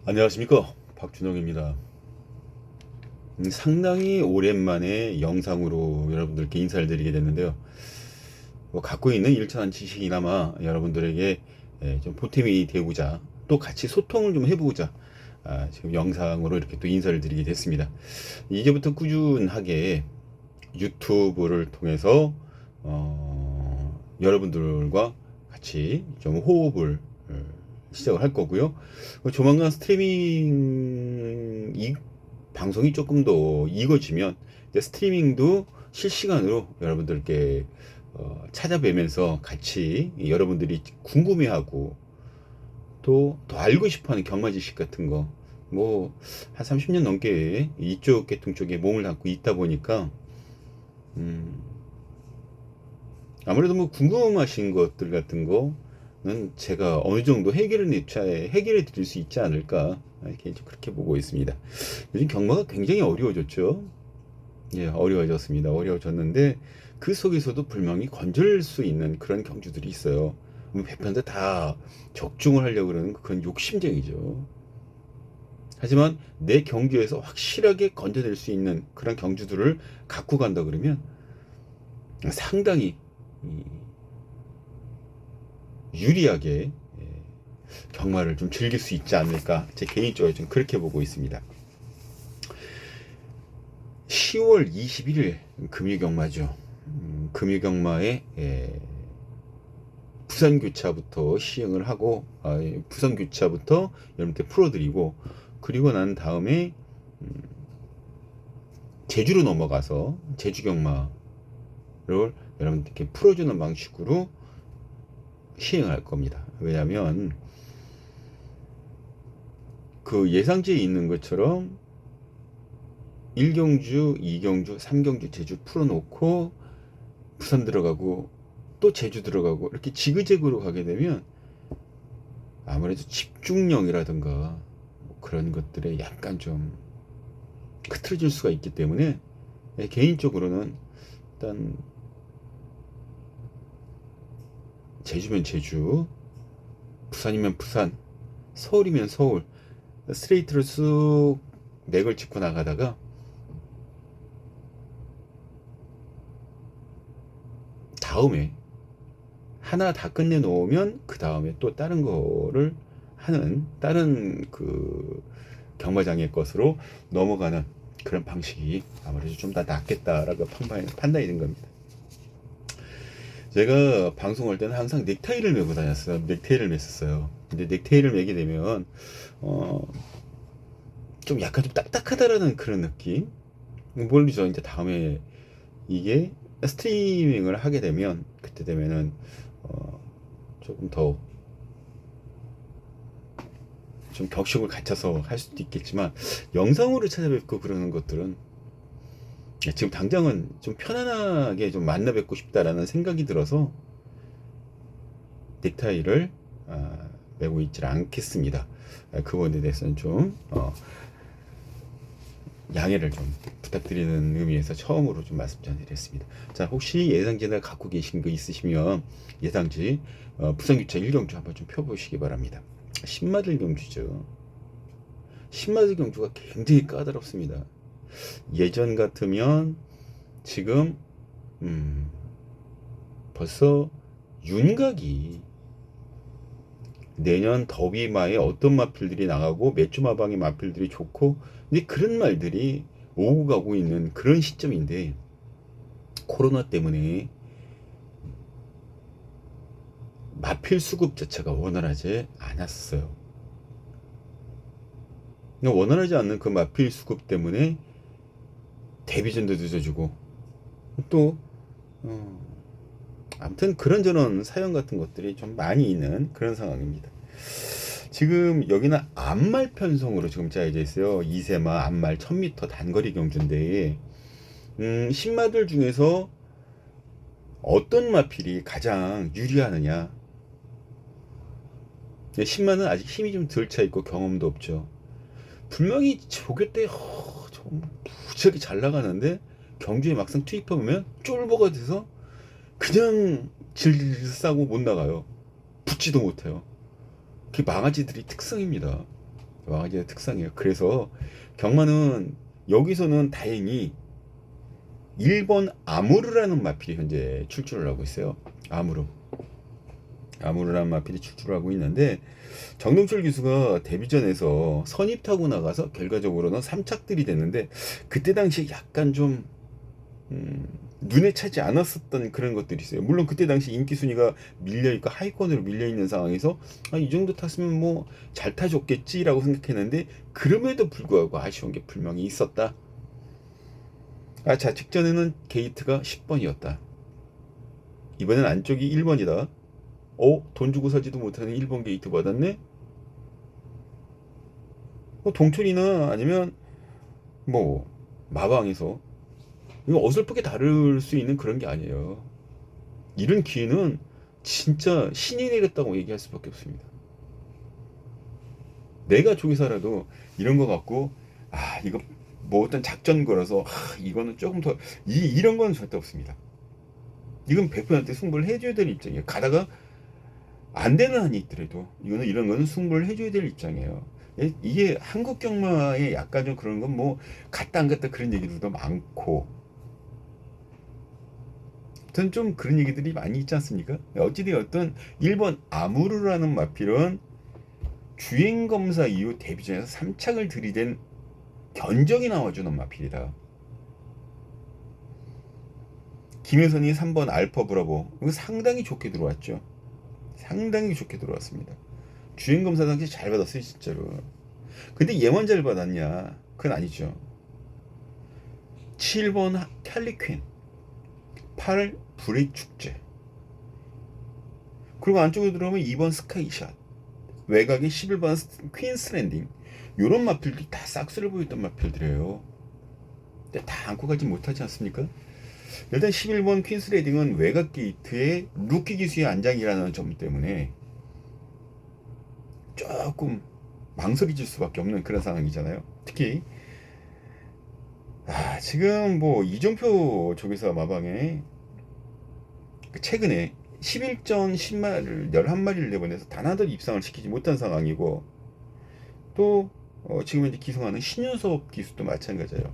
안녕하십니까, 박준영입니다. 상당히 오랜만에 영상으로 여러분들께 인사를 드리게 됐는데요. 갖고 있는 일천한 지식이나마 여러분들에게 좀 보탬이 되고자, 또 같이 소통을 좀 해보고자 지금 영상으로 이렇게 또 인사를 드리게 됐습니다. 이제부터 꾸준하게 유튜브를 통해서 여러분들과 같이 좀 호흡을 시작을 할 거고요. 조만간 스트리밍 방송이 조금 더 익어지면 스트리밍도 실시간으로 여러분들께 찾아뵈면서 같이 여러분들이 궁금해하고 또 더 알고 싶어하는 경마 지식 같은 거, 뭐 한 30년 넘게 이쪽 계통 쪽에 몸을 담고 있다 보니까 아무래도 뭐 궁금하신 것들 같은 거는 제가 어느 정도 해결해 드릴 수 있지 않을까, 개인적으로 그렇게 보고 있습니다. 요즘 경마가 굉장히 어려워졌죠. 예, 어려워졌습니다. 어려워졌는데 그 속에서도 불명이 건질 수 있는 그런 경주들이 있어요. 배편들 다 적중을 하려고 그러는 그런 욕심쟁이죠. 하지만 내 경주에서 확실하게 건져낼 수 있는 그런 경주들을 갖고 간다 그러면 상당히 유리하게 경마를 좀 즐길 수 있지 않을까, 제 개인적으로 좀 그렇게 보고 있습니다. 10월 21일 금유경마죠. 금유경마에 부산교차부터 시행을 하고, 부산교차부터 여러분께 풀어드리고, 그리고 난 다음에 제주로 넘어가서 제주경마를 여러분들께 풀어주는 방식으로 시행할 겁니다. 왜냐하면 그 예상지에 있는 것처럼 1경주, 2경주, 3경주 제주 풀어놓고 부산 들어가고 또 제주 들어가고 이렇게 지그재그로 가게 되면 아무래도 집중력이라든가 뭐 그런 것들에 약간 좀 흐트러질 수가 있기 때문에 개인적으로는 일단 제주면 제주, 부산이면 부산, 서울이면 서울, 스트레이트로 쑥 맥을 짚고 나가다가 다음에 하나 다 끝내 놓으면 그 다음에 또 다른 거를 하는, 다른 그 경마장의 것으로 넘어가는 그런 방식이 아무래도 좀 더 낫겠다라고 판단이 된 겁니다. 제가 방송할 때는 항상 넥타이를 메고 다녔어요. 넥타이를 맸었어요. 근데 넥타이를 매게 되면 좀 약간 좀 딱딱하다라는 그런 느낌. 모르죠. 이제 다음에 이게 스트리밍을 하게 되면 그때 되면은 조금 더 좀 격식을 갖춰서 할 수도 있겠지만, 영상으로 찾아뵙고 그러는 것들은 지금 당장은 좀 편안하게 좀 만나 뵙고 싶다라는 생각이 들어서 넥타이를 메고 있질 않겠습니다. 그 부분에 대해서는 좀 양해를 좀 부탁드리는 의미에서 처음으로 좀 말씀 전드렸습니다. 자, 혹시 예상지나 갖고 계신 거 있으시면 예상지 부산교차 1경주 한번 좀 펴보시기 바랍니다. 신마들 경주죠. 신마들 경주가 굉장히 까다롭습니다. 예전 같으면 지금 벌써 윤곽이 내년 더위마에 어떤 마필들이 나가고 매주마방의 마필들이 좋고, 근데 그런 말들이 오고 가고 있는 그런 시점인데, 코로나 때문에 마필 수급 자체가 원활하지 않았어요. 원활하지 않는 그 마필 수급 때문에 데뷔전도 늦어지고 또 아무튼 그런저런 사연 같은 것들이 좀 많이 있는 그런 상황입니다. 지금 여기는 암말 편성으로 지금 짜여져 있어요. 이세마 암말 1000m 단거리 경주인데, 신마들 중에서 어떤 마필이 가장 유리하느냐. 신마는 아직 힘이 좀 덜 차 있고 경험도 없죠. 분명히 조교 때 좀 무지하게 잘 나가는데 경주에 막상 투입해보면 쫄보가 돼서 그냥 질 싸고 못 나가요. 붙지도 못해요. 그게 망아지들이 특성입니다. 왕아지의 특성이에요. 그래서 경마는 여기서는 다행히 1번 아무르라는 마필이 현재 출주를 하고 있어요. 아무르라는 마필이 출주를 하고 있는데 정동철 기수가 데뷔전에서 선입 타고 나가서 결과적으로는 3착들이 됐는데 그때 당시에 약간 좀 눈에 차지 않았었던 그런 것들이 있어요. 물론 그때 당시 인기 순위가 밀려있고 하위권으로 밀려있는 상황에서 이 정도 탔으면 뭐 잘 타줬겠지라고 생각했는데 그럼에도 불구하고 아쉬운 게 분명히 있었다. 자, 직전에는 게이트가 10번이었다. 이번엔 안쪽이 1번이다. 돈 주고 사지도 못하는 1번 게이트 받았네? 동촌이나 아니면 뭐 마방에서 이거 어설프게 다룰 수 있는 그런 게 아니에요. 이런 기회는 진짜 신이 내렸다고 얘기할 수밖에 없습니다. 내가 조기사라도 이런 거 갖고 이거 뭐 어떤 작전 걸어서 이거는 조금 더 이런 건 절대 없습니다. 이건 100% 승부를 해줘야 될 입장이에요. 가다가 안 되는 한이 있더라도 이런 거는 승부를 해줘야 될 입장이에요. 이게 한국 경마에 약간 좀 그런 건 뭐 갔다 안 갔다 그런 얘기들도 많고 저는 좀 그런 얘기들이 많이 있지 않습니까? 어찌되었든 1번 아무르라는 마필은 주행검사 이후 데뷔전에서 3착을 들이댄 견적이 나와주는 마필이다. 김혜선이 3번 알파 브라보 이거 상당히 좋게 들어왔죠. 상당히 좋게 들어왔습니다. 주행검사 당시 잘 받았어요 진짜로. 근데 얘만 잘 받았냐? 그건 아니죠. 7번 캘리퀸 8 브레이크 축제 그리고 안쪽으로 들어오면 2번 스카이샷 외곽에 11번 퀸스 랜딩 요런 마필들이 다 싹수를 보였던 마필들이에요. 근데 다 안고 가지 못하지 않습니까? 일단 11번 퀸스 랜딩은 외곽 게이트에 루키 기수의 안장이라는 점 때문에 조금 망설여질 수밖에 없는 그런 상황이잖아요. 특히 지금 뭐 이종표 조교사 마방에 최근에 11전 10마리를 11마리를 내보내서 단 하나도 입상을 시키지 못한 상황이고 또 지금 현재 기승하는 신윤섭 기수도 마찬가지예요.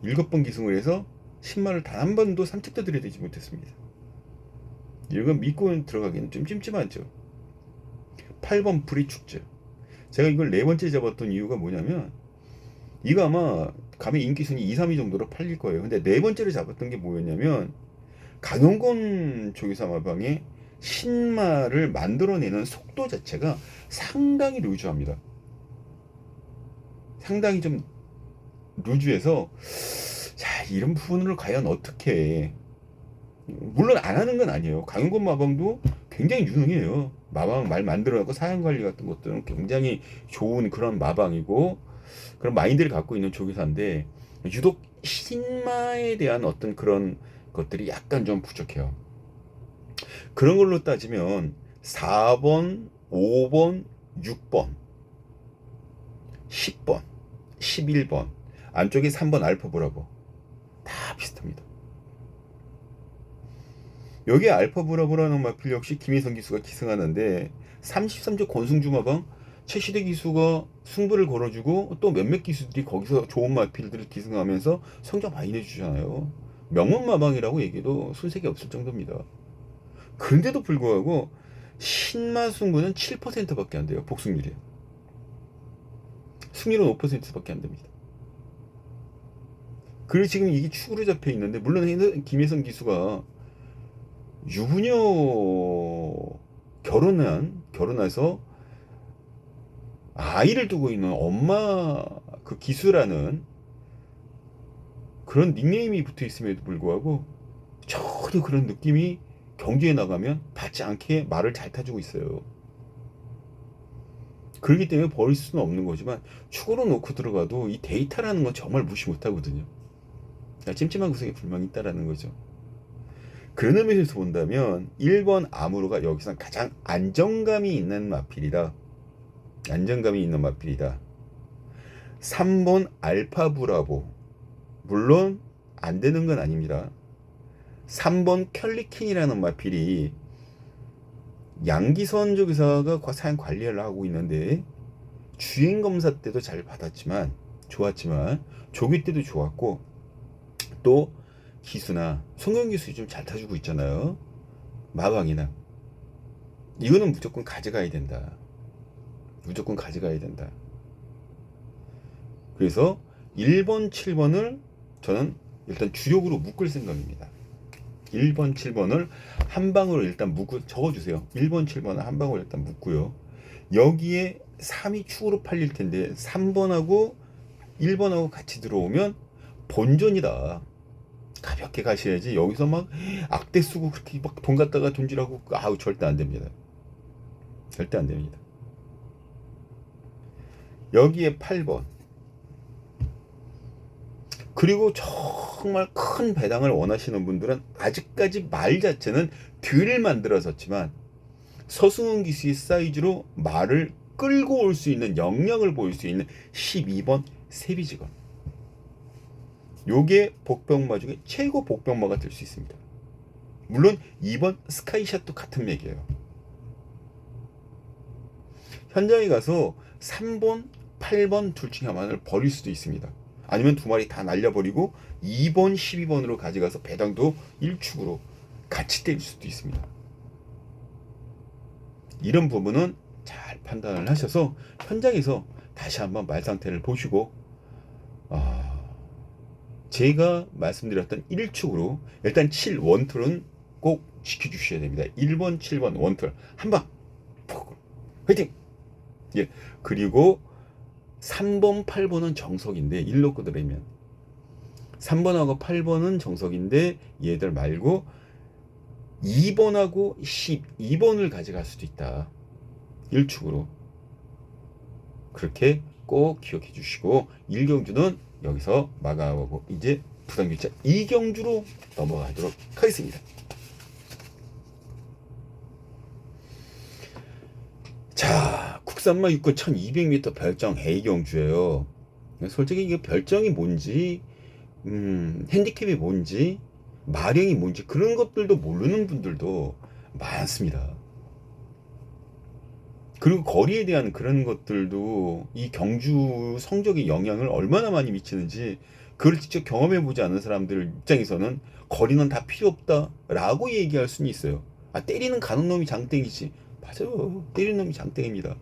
7번 기승을 해서 10마리를 단 한 번도 산책도 들여대지 못했습니다. 이건 믿고 들어가기는 좀 찜찜하죠. 8번 불이축제 제가 이걸 4번째 잡았던 이유가 뭐냐면 이거 아마 가면 인기순위 2, 3위 정도로 팔릴 거예요. 근데 4번째를 잡았던 게 뭐였냐면 강용건 조기사 마방의 신마를 만들어내는 속도 자체가 상당히 루즈합니다. 상당히 좀 루즈해서 이런 부분을 과연 어떻게 물론 안 하는 건 아니에요. 강용건 마방도 굉장히 유능해요. 마방 말 만들어갖고 사양 관리 같은 것들은 굉장히 좋은 그런 마방이고 그런 마인드를 갖고 있는 조기사인데 유독 신마에 대한 어떤 그런 것들이 약간 좀 부족해요. 그런 걸로 따지면 4번, 5번, 6번, 10번, 11번 안쪽에 3번 알파 브라보 다 비슷합니다. 여기에 알파 브라보라는 마필 역시 김희성 기수가 기승하는데 33조 권승주 마방 최시대 기수가 승부를 걸어주고 또 몇몇 기수들이 거기서 좋은 마필들을 기승하면서 성적 많이 내주잖아요. 명문 마방이라고 얘기해도 손색이 없을 정도입니다. 그런데도 불구하고 신마 승부는 7%밖에 안 돼요. 복승률이. 승률은 5%밖에 안 됩니다. 그리고 지금 이게 축으로 잡혀 있는데 물론 김혜성 기수가 유부녀 결혼해서 아이를 두고 있는 엄마 그 기수라는 그런 닉네임이 붙어 있음에도 불구하고 전혀 그런 느낌이 경주에 나가면 받지 않게 말을 잘 타주고 있어요. 그렇기 때문에 버릴 수는 없는 거지만 축으로 놓고 들어가도 이 데이터라는 건 정말 무시 못하거든요. 찜찜한 구석에 불만이 있다라는 거죠. 그런 의미에서 본다면 1번 아무로가 여기서 가장 안정감이 있는 마필이다. 안정감이 있는 마필이다. 3번 알파 브라보 물론 안 되는 건 아닙니다. 3번 켈리킨이라는 마필이 양기선 조기사가 사양 관리를 하고 있는데 주행 검사 때도 잘 받았지만 좋았지만 조기 때도 좋았고 또 기수나 송경 기수 좀 잘 타주고 있잖아요. 마방이나 이거는 무조건 가져가야 된다. 무조건 가져가야 된다. 그래서 1번, 7번을 저는 일단 주력으로 묶을 생각입니다. 1번, 7번을 한 방으로 일단 적어주세요. 1번, 7번을 한 방으로 일단 묶고요. 여기에 3이 축으로 팔릴 텐데 3번하고 1번하고 같이 들어오면 본전이다. 가볍게 가셔야지 여기서 막 악대 쓰고 그렇게 막 돈 갖다가 돈질하고 아우 절대 안 됩니다. 절대 안 됩니다. 여기에 8번. 그리고 정말 큰 배당을 원하시는 분들은 아직까지 말 자체는 덜 만들어졌지만 서승훈 기수의 사이즈로 말을 끌고 올 수 있는 역량을 보일 수 있는 12번 세비직원. 요게 복병마 중에 최고 복병마가 될 수 있습니다. 물론 2번 스카이샷도 같은 맥이에요. 현장에 가서 3번, 8번 둘 중에 하나를 버릴 수도 있습니다. 아니면 두 마리 다 날려버리고 2번, 12번으로 가져가서 배당도 1축으로 같이 때릴 수도 있습니다. 이런 부분은 잘 판단을 하셔서 현장에서 다시 한번 말 상태를 보시고 제가 말씀드렸던 1축으로 일단 7 원툴은 꼭 지켜주셔야 됩니다. 1번, 7번 원툴 한방 화이팅! 예. 그리고 3번, 8번은 정석인데 1놓고 들으면 3번하고 8번은 정석인데 얘들 말고 2번하고 12번을 가져갈 수도 있다. 1축으로 그렇게 꼭 기억해 주시고 1경주는 여기서 마감하고 이제 부담교차 2경주로 넘어가도록 하겠습니다. 자, 국산마 6구 1200m 별정 A경주예요. 솔직히 이게 별정이 뭔지 핸디캡이 뭔지 마력이 뭔지 그런 것들도 모르는 분들도 많습니다. 그리고 거리에 대한 그런 것들도 이 경주 성적에 영향을 얼마나 많이 미치는지 그걸 직접 경험해 보지 않은 사람들 입장에서는 거리는 다 필요 없다 라고 얘기할 수는 있어요. 때리는 가는 놈이 장땡이지. 맞아요. 때리는 놈이 장땡입니다.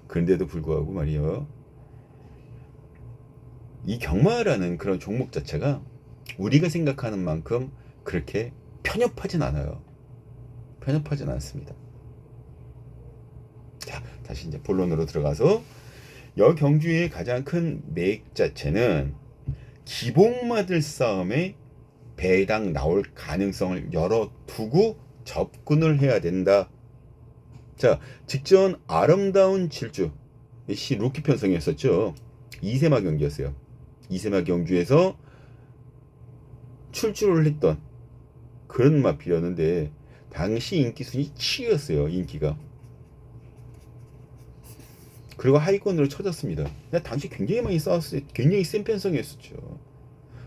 그런데도 불구하고 말이에요. 이 경마라는 그런 종목 자체가 우리가 생각하는 만큼 그렇게 편협하진 않아요. 편협하진 않습니다. 자, 다시 이제 본론으로 들어가서 여경주의 가장 큰 맥 자체는 기복마들 싸움에 배당 나올 가능성을 열어두고 접근을 해야 된다. 자, 직전 아름다운 질주 시 루키 편성이었었죠. 이세마 경기였어요. 이세마 경주에서 출주를 했던 그런 마필이었는데 당시 인기 순위 7위였어요. 인기가. 그리고 하위권으로 쳐졌습니다. 당시 굉장히 많이 싸웠어요. 굉장히 센 편성이었었죠.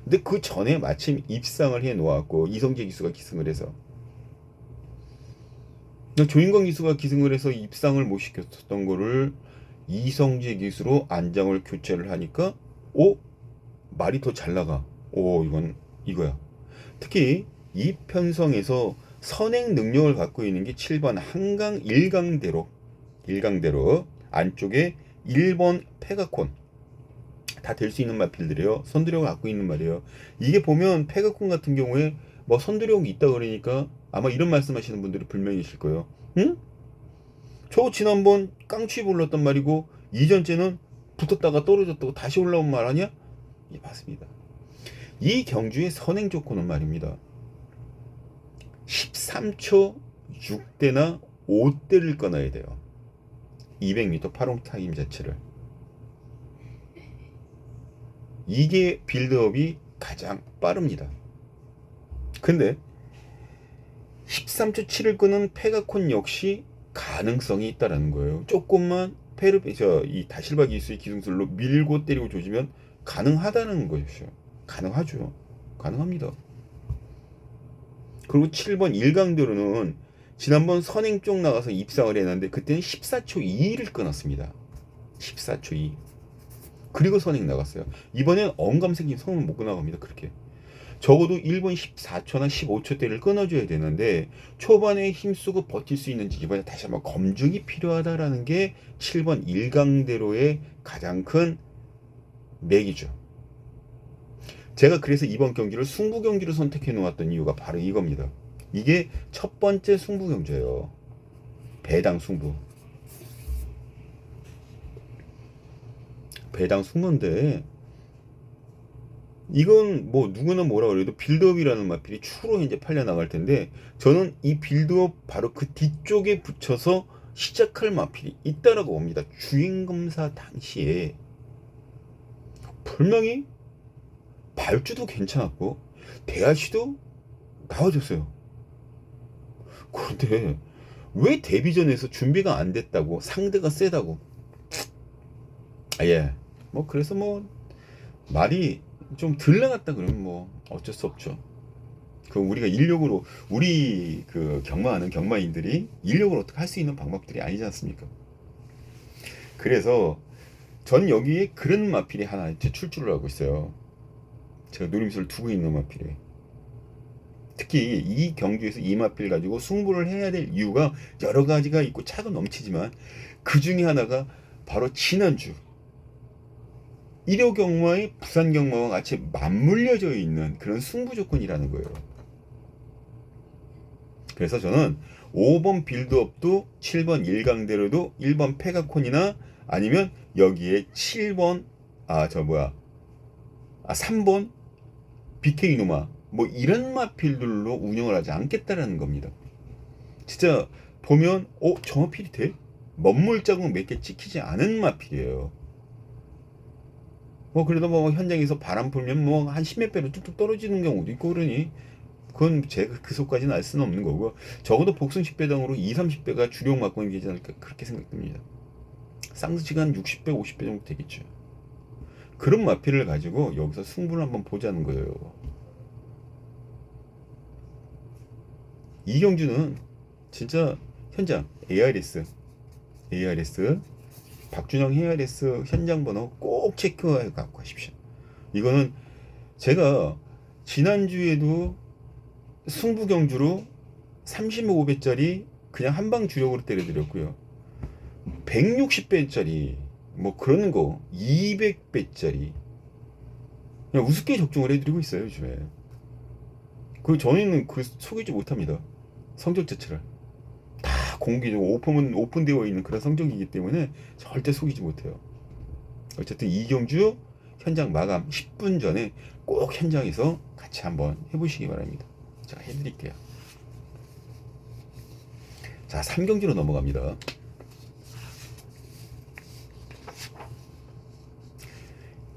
근데 그 전에 마침 입상을 해 놓았고 이성재 기수가 기승을 해서 조인광 기수가 기승을 해서 입상을 못 시켰던 거를 이성재 기수로 안장을 교체를 하니까 말이 더 잘 나가. 이건 이거야. 특히 이 편성에서 선행 능력을 갖고 있는 게 7번 한강 1강대로 안쪽에 1번 페가콘 다 될 수 있는 마필들이에요. 선두력을 갖고 있는 말이에요. 이게 보면 페가콘 같은 경우에 뭐 선두력이 있다 그러니까 아마 이런 말씀하시는 분들이 분명히실 거예요. 응? 저 지난번 깡취 불렀단 말이고 이전째는 붙었다가 떨어졌다고 다시 올라온 말 아니야? 예, 맞습니다. 이 경주의 선행 조건은 말입니다. 13초 6대나 5대를 끊어야 돼요. 200m 파롱 타임 자체를. 이게 빌드업이 가장 빠릅니다. 근데 13초 7을 끄는 페가콘 역시 가능성이 있다라는 거예요. 조금만 이 다실바 기수의 기술로 밀고 때리고 조지면 가능하다는 것이죠. 가능하죠. 가능합니다. 그리고 7번 1강대로는 지난번 선행 쪽 나가서 입상을 했는데 그때는 14초 2를 끊었습니다. 14초 2. 그리고 선행 나갔어요. 이번엔 언감생긴 선을 못 나갑니다. 그렇게. 적어도 1번 14초나 15초대를 끊어줘야 되는데 초반에 힘쓰고 버틸 수 있는지 이번에 다시 한번 검증이 필요하다라는 게 7번 일강대로의 가장 큰 맥이죠. 제가 그래서 이번 경기를 승부 경기로 선택해 놓았던 이유가 바로 이겁니다. 이게 첫 번째 승부 경기예요. 배당 승부. 배당 승부인데 이건 뭐 누구나 뭐라 그래도 빌드업이라는 마필이 추후로 이제 팔려 나갈 텐데 저는 이 빌드업 바로 그 뒤쪽에 붙여서 시작할 마필이 있다라고 봅니다. 주행검사 당시에 분명히 발주도 괜찮았고 대하시도 나와줬어요. 그런데 왜 데뷔전에서 준비가 안 됐다고 상대가 세다고 예. 뭐 그래서 뭐 말이 좀 덜 나갔다 그러면 뭐 어쩔 수 없죠. 그 우리가 인력으로 우리 그 경마하는 경마인들이 인력으로 어떻게 할 수 있는 방법들이 아니지 않습니까? 그래서 전 여기에 그런 마필이 하나 출주를 하고 있어요. 제가 노림수를 두고 있는 마필이. 특히 이 경주에서 이 마필 가지고 승부를 해야 될 이유가 여러 가지가 있고 차가 넘치지만 그 중에 하나가 바로 지난주 1호 경마의 부산 경마와 같이 맞물려져 있는 그런 승부 조건이라는 거예요. 그래서 저는 5번 빌드업도 7번 일강대로도 1번 페가콘이나 아니면 여기에 7번 3번 BK노마 뭐 이런 마필들로 운영을 하지 않겠다라는 겁니다. 진짜 보면 저 마필이 돼? 멋물 자국 몇 개 찍히지 않은 마필이에요. 뭐 그래도 뭐 현장에서 바람 불면 뭐 한 10몇 배로 뚝뚝 떨어지는 경우도 있고 그러니 그건 제가 그 속까지는 알 수는 없는 거고요. 적어도 복승 10배당으로 2, 30배가 주력 맞고는 되지 않을까 그렇게 생각됩니다. 쌍수치가 한 60배, 50배 정도 되겠죠. 그런 마필을 가지고 여기서 승부를 한번 보자는 거예요. 이경주는 진짜 현장 ARS 박준영 ARS 현장 번호 꼭 체크해 갖고 가십시오. 이거는 제가 지난주에도 승부 경주로 35배짜리 그냥 한방 주력으로 때려드렸고요. 160배짜리 뭐 그런 거 200배짜리 그냥 우습게 적중을 해드리고 있어요 요즘에. 그 전에는 그 속이지 못합니다. 성적 자체를 다 공개적으로 오픈되어 있는 그런 성적이기 때문에 절대 속이지 못해요. 어쨌든 이경주 현장 마감 10분 전에 꼭 현장에서 같이 한번 해보시기 바랍니다. 자, 해드릴게요. 자, 3경주로 넘어갑니다.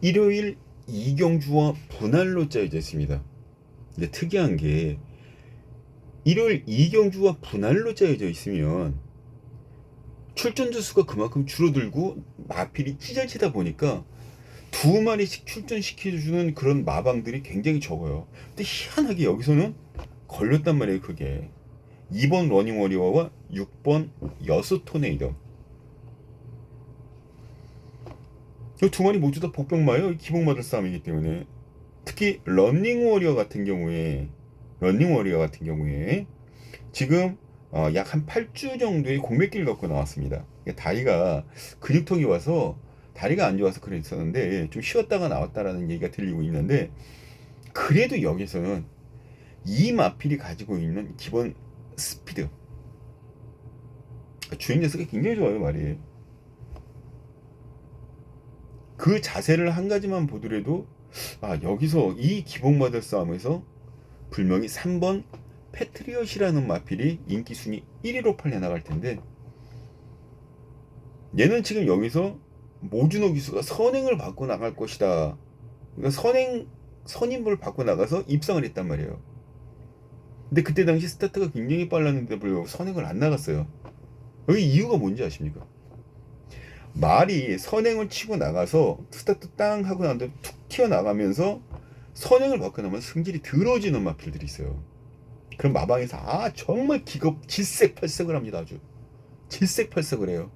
일요일 이경주와 분할로 짜여져 있습니다. 근데 특이한 게 일요일 이경주와 분할로 짜여져 있으면 출전자 수가 그만큼 줄어들고 마필이 찢어지다 보니까 두 마리씩 출전시켜주는 그런 마방들이 굉장히 적어요. 근데 희한하게 여기서는 걸렸단 말이에요. 그게 2번 러닝워리어와 6번 여수토네이도 이 두 마리 모두 다 복병마예요. 기복마들 싸움이기 때문에. 특히 러닝워리어 같은 경우에 지금 약 한 8주 정도의 공백기를 갖고 나왔습니다. 다리가 근육통이 와서 다리가 안 좋아서 그랬었는데 좀 쉬었다가 나왔다라는 얘기가 들리고 있는데 그래도 여기서는 이 마필이 가지고 있는 기본 스피드 주행 녀석이 굉장히 좋아요. 말이 그 자세를 한 가지만 보더라도 여기서 이 기복마들 싸움에서 분명히 3번 패트리엇이라는 마필이 인기 순위 1위로 팔려 나갈 텐데 얘는 지금 여기서 모준호 기수가 선행을 받고 나갈 것이다. 그러니까 선임을 받고 나가서 입상을 했단 말이에요. 근데 그때 당시 스타트가 굉장히 빨랐는데 불구하고 선행을 안 나갔어요. 여기 이유가 뭔지 아십니까? 말이 선행을 치고 나가서 스타트 땅 하고 난 다음에 툭 튀어나가면서 선행을 받고 나면 승질이 들어지는 마필들이 있어요. 그럼 마방에서 정말 질색팔색을 합니다. 아주 질색팔색을 해요.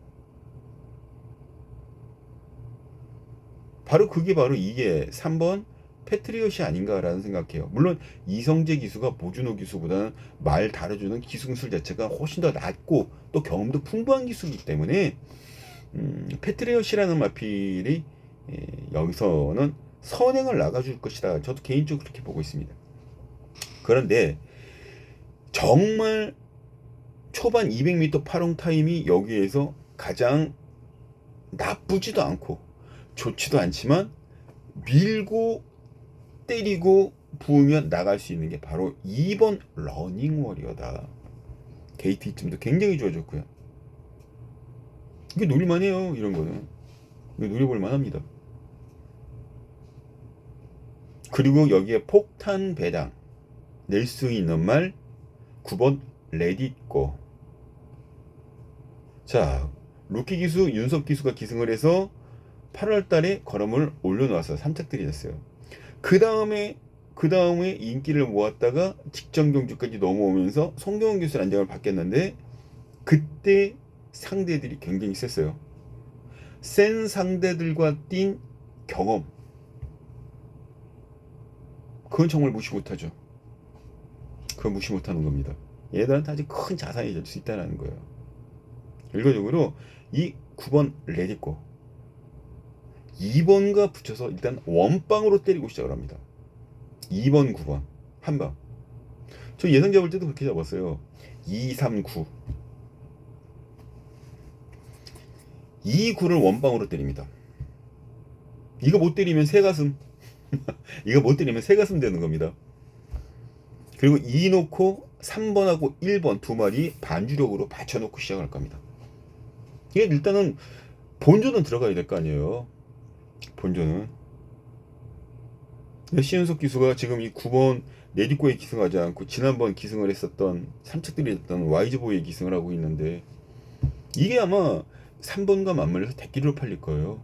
바로 그게 바로 이게 3번 패트리엇이 아닌가라는 생각해요. 물론 이성재 기수가 모준호 기수보다는 말 다뤄주는 기술술 자체가 훨씬 더 낮고 또 경험도 풍부한 기수이기 때문에 패트리엇이라는 마필이 여기서는 선행을 나가줄 것이다. 저도 개인적으로 그렇게 보고 있습니다. 그런데 정말 초반 200m 파롱 타임이 여기에서 가장 나쁘지도 않고 좋지도 않지만 밀고 때리고 부으면 나갈 수 있는 게 바로 2번 러닝 워리어다. 게이트 이점도 굉장히 좋아졌고요. 이게 노릴만해요. 이런 거는 이거 노려볼만 합니다. 그리고 여기에 폭탄 배당 낼 수 있는 말 9번 레디고. 자, 루키 기수 윤석 기수가 기승을 해서 8월 달에 걸음을 올려놓았어요. 3착들이 됐어요. 그 다음에 인기를 모았다가 직전 경주까지 넘어오면서 송경원 기수 안장을 받겠는데 그때 상대들이 굉장히 셌어요. 센 상대들과 뛴 경험, 그건 정말 무시 못하죠. 그건 무시 못하는 겁니다. 얘들한테 아주 큰 자산이 될 수 있다는 거예요. 결과적으로 이 9번 레디고 2번과 붙여서 일단 원빵으로 때리고 시작을 합니다. 2번 9번 한방. 저 예상 잡을 때도 그렇게 잡았어요. 2, 3, 9 2, 9를 원빵으로 때립니다. 이거 못 때리면 새가슴 이거 못 때리면 새가슴 되는 겁니다. 그리고 2 놓고 3번하고 1번 두 마리 반주력으로 받쳐놓고 시작할 겁니다. 이게 일단은 본전은 들어가야 될 거 아니에요. 본전은 시윤석 기수가 지금 이 9번 네디코에 기승하지 않고 지난번 기승을 했었던 3착들이 했던 와이즈보이에 기승을 하고 있는데 이게 아마 3번과 맞물려서 대끼리로 팔릴 거예요.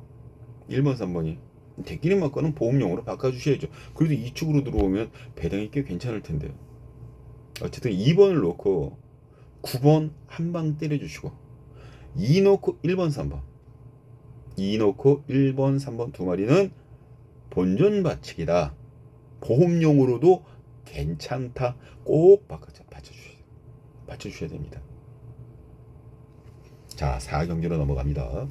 1번 3번이 대끼리 맞고는 보험용으로 바꿔주셔야죠. 그래도 2축으로 들어오면 배당이 꽤 괜찮을 텐데요. 어쨌든 2번을 놓고 9번 한 방 때려주시고 2 놓고 1번 3번 2 놓고 1번 3번 두 마리는 본전 받치기다. 보험용으로도 괜찮다. 꼭 받쳐주셔야 됩니다. 자, 4경기로 넘어갑니다.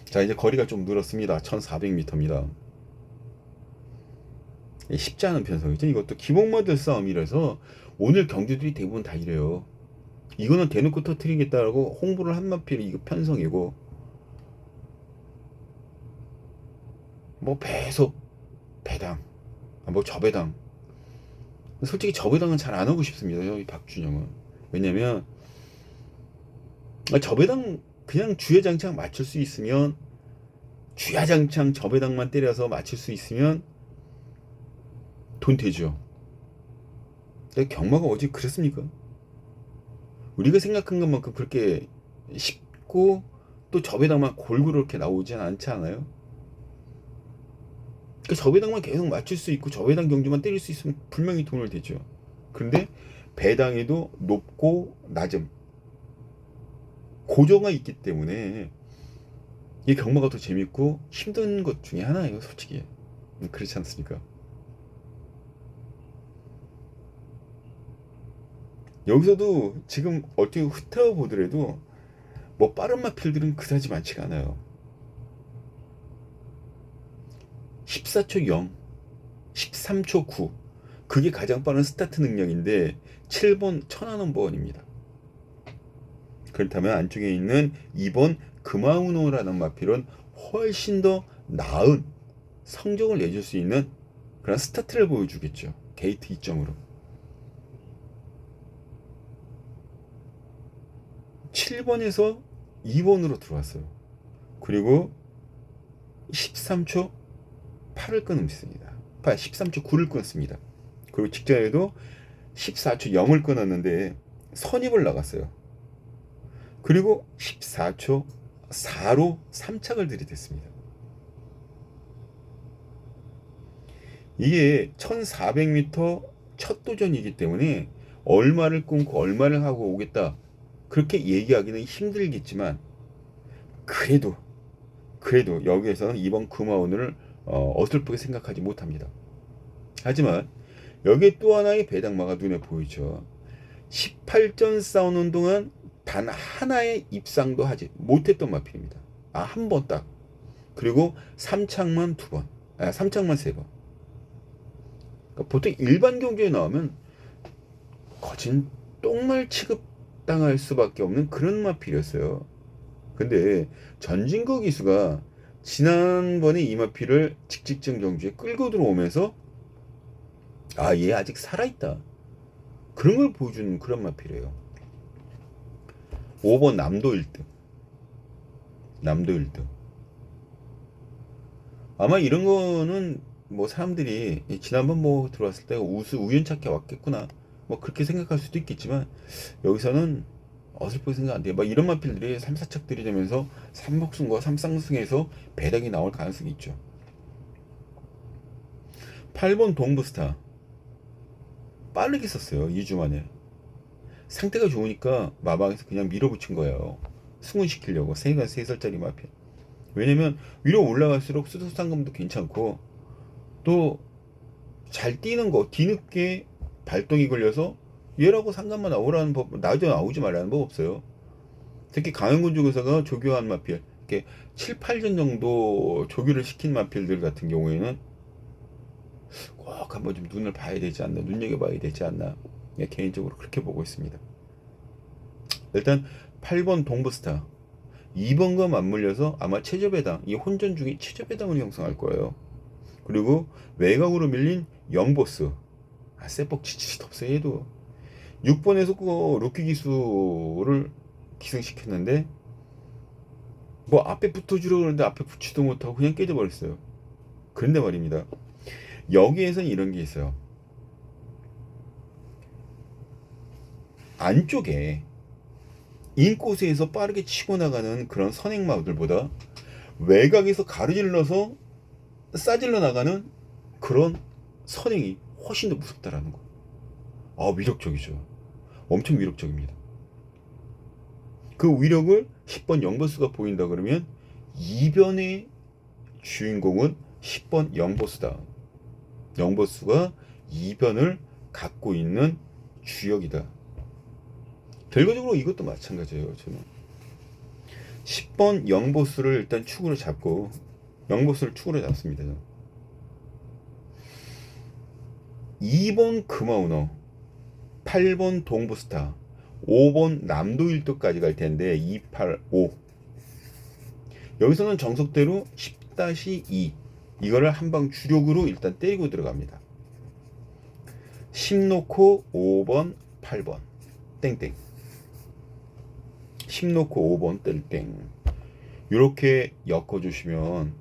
자, 이제 거리가 좀 늘었습니다. 1400m입니다. 쉽지 않은 편성이죠. 이것도 기복마들 싸움이라서 오늘 경주들이 대부분 다 이래요. 이거는 대놓고 터트리겠다라고 홍보를 한 마필이 이거 편성이고 뭐 배속 배당 뭐 저배당 솔직히 저배당은 잘 안 하고 싶습니다. 이 박준영은. 왜냐면 저배당 그냥 주야장창 맞출 수 있으면 주야장창 저배당만 때려서 맞출 수 있으면 돈 되죠. 경마가 어디 그랬습니까? 우리가 생각한 것만큼 그렇게 쉽고 또 저배당만 골고루 이렇게 나오진 않지 않아요? 그러니까 저배당만 계속 맞출 수 있고 저배당 경주만 때릴 수 있으면 분명히 돈을 되죠. 그런데 배당에도 높고 낮음 고정가 있기 때문에 이 경마가 더 재밌고 힘든 것 중에 하나예요. 솔직히 그렇지 않습니까? 여기서도 지금 어떻게 훑어보더라도 뭐 빠른 마필들은 그다지 많지가 않아요. 14초 0, 13초 9 그게 가장 빠른 스타트 능력인데 7번 천안넘버원입니다. 그렇다면 안쪽에 있는 2번 금화운호라는 마필은 훨씬 더 나은 성적을 내줄 수 있는 그런 스타트를 보여주겠죠. 게이트 2점으로 7번에서 2번으로 들어왔어요. 그리고 13초 8을 끊습니다. 13초 9를 끊습니다. 그리고 직전에도 14초 0을 끊었는데 선입을 나갔어요. 그리고 14초 4로 3착을 들이댔습니다. 이게 1400m 첫 도전이기 때문에 얼마를 끊고 얼마를 하고 오겠다 그렇게 얘기하기는 힘들겠지만 그래도 여기에서는 이번 금화운을 어설프게 생각하지 못합니다. 하지만 여기에 또 하나의 배당마가 눈에 보이죠. 18전 싸우는 동안 단 하나의 입상도 하지 못했던 마필입니다. 한 번 딱. 그리고 3창만 2번. 3창만 3번. 그러니까 보통 일반 경주에 나오면 거진 똥말 취급당할 수밖에 없는 그런 마필이었어요. 근데 전진거 기수가 지난번에 이 마필을 직직전 경주에 끌고 들어오면서 얘 아직 살아있다. 그런 걸 보여주는 그런 마필이에요. 5번 남도 1등. 남도 1등. 아마 이런 거는 뭐 사람들이 지난번 뭐 들어왔을 때 우연찮게 왔겠구나. 뭐 그렇게 생각할 수도 있겠지만 여기서는 어설프게 생각 안 돼요. 막 이런 마필들이 3, 4척들이 되면서 3복승과 3쌍승에서 배당이 나올 가능성이 있죠. 8번 동부스타. 빠르게 썼어요. 2주 만에. 상태가 좋으니까 마방에서 그냥 밀어붙인 거예요. 승운시키려고. 3살짜리 마필. 왜냐면 위로 올라갈수록 수소상금도 괜찮고 또 잘 뛰는 거 뒤늦게 발동이 걸려서 얘라고 상관만 나오라는 법, 나오지 말라는 법 없어요. 특히 강현군 교사가 조교한 마필, 이렇게 7, 8전 정도 조교를 시킨 마필들 같은 경우에는 꼭 한번 좀 눈을 봐야 되지 않나, 눈여겨봐야 되지 않나, 개인적으로 그렇게 보고 있습니다. 일단 8번 동부스타 2번과 맞물려서 아마 최저배당, 이 혼전 중에 최저배당을 형성할 거예요. 그리고 외곽으로 밀린 영보스, 세뻑 지치도 없어요. 얘도 6번에서 그 루키 기수를 기승시켰는데 뭐 앞에 붙어주려고 그러는데 앞에 붙지도 못하고 그냥 깨져버렸어요. 그런데 말입니다, 여기에서는 이런 게 있어요. 안쪽에 인코스에서 빠르게 치고 나가는 그런 선행마들보다 외곽에서 가로질러서 싸질러 나가는 그런 선행이 훨씬 더 무섭다라는 거. 위력적이죠. 엄청 위력적입니다. 그 위력을 10번 영보스가 보인다 그러면 2변의 주인공은 10번 영보스다. 영보스가 2변을 갖고 있는 주역이다. 결과적으로 이것도 마찬가지예요. 저는 10번 영보스를 일단 축으로 잡고 영보스를 축으로 잡습니다. 2번 금화운어, 8번 동부스타, 5번 남도일도까지 갈 텐데 2, 8, 5. 여기서는 정석대로 10-2 이거를 한방 주력으로 일단 때리고 들어갑니다. 10 놓고 5번, 8번 땡땡. 10 놓고 5번 땡땡. 이렇게 엮어주시면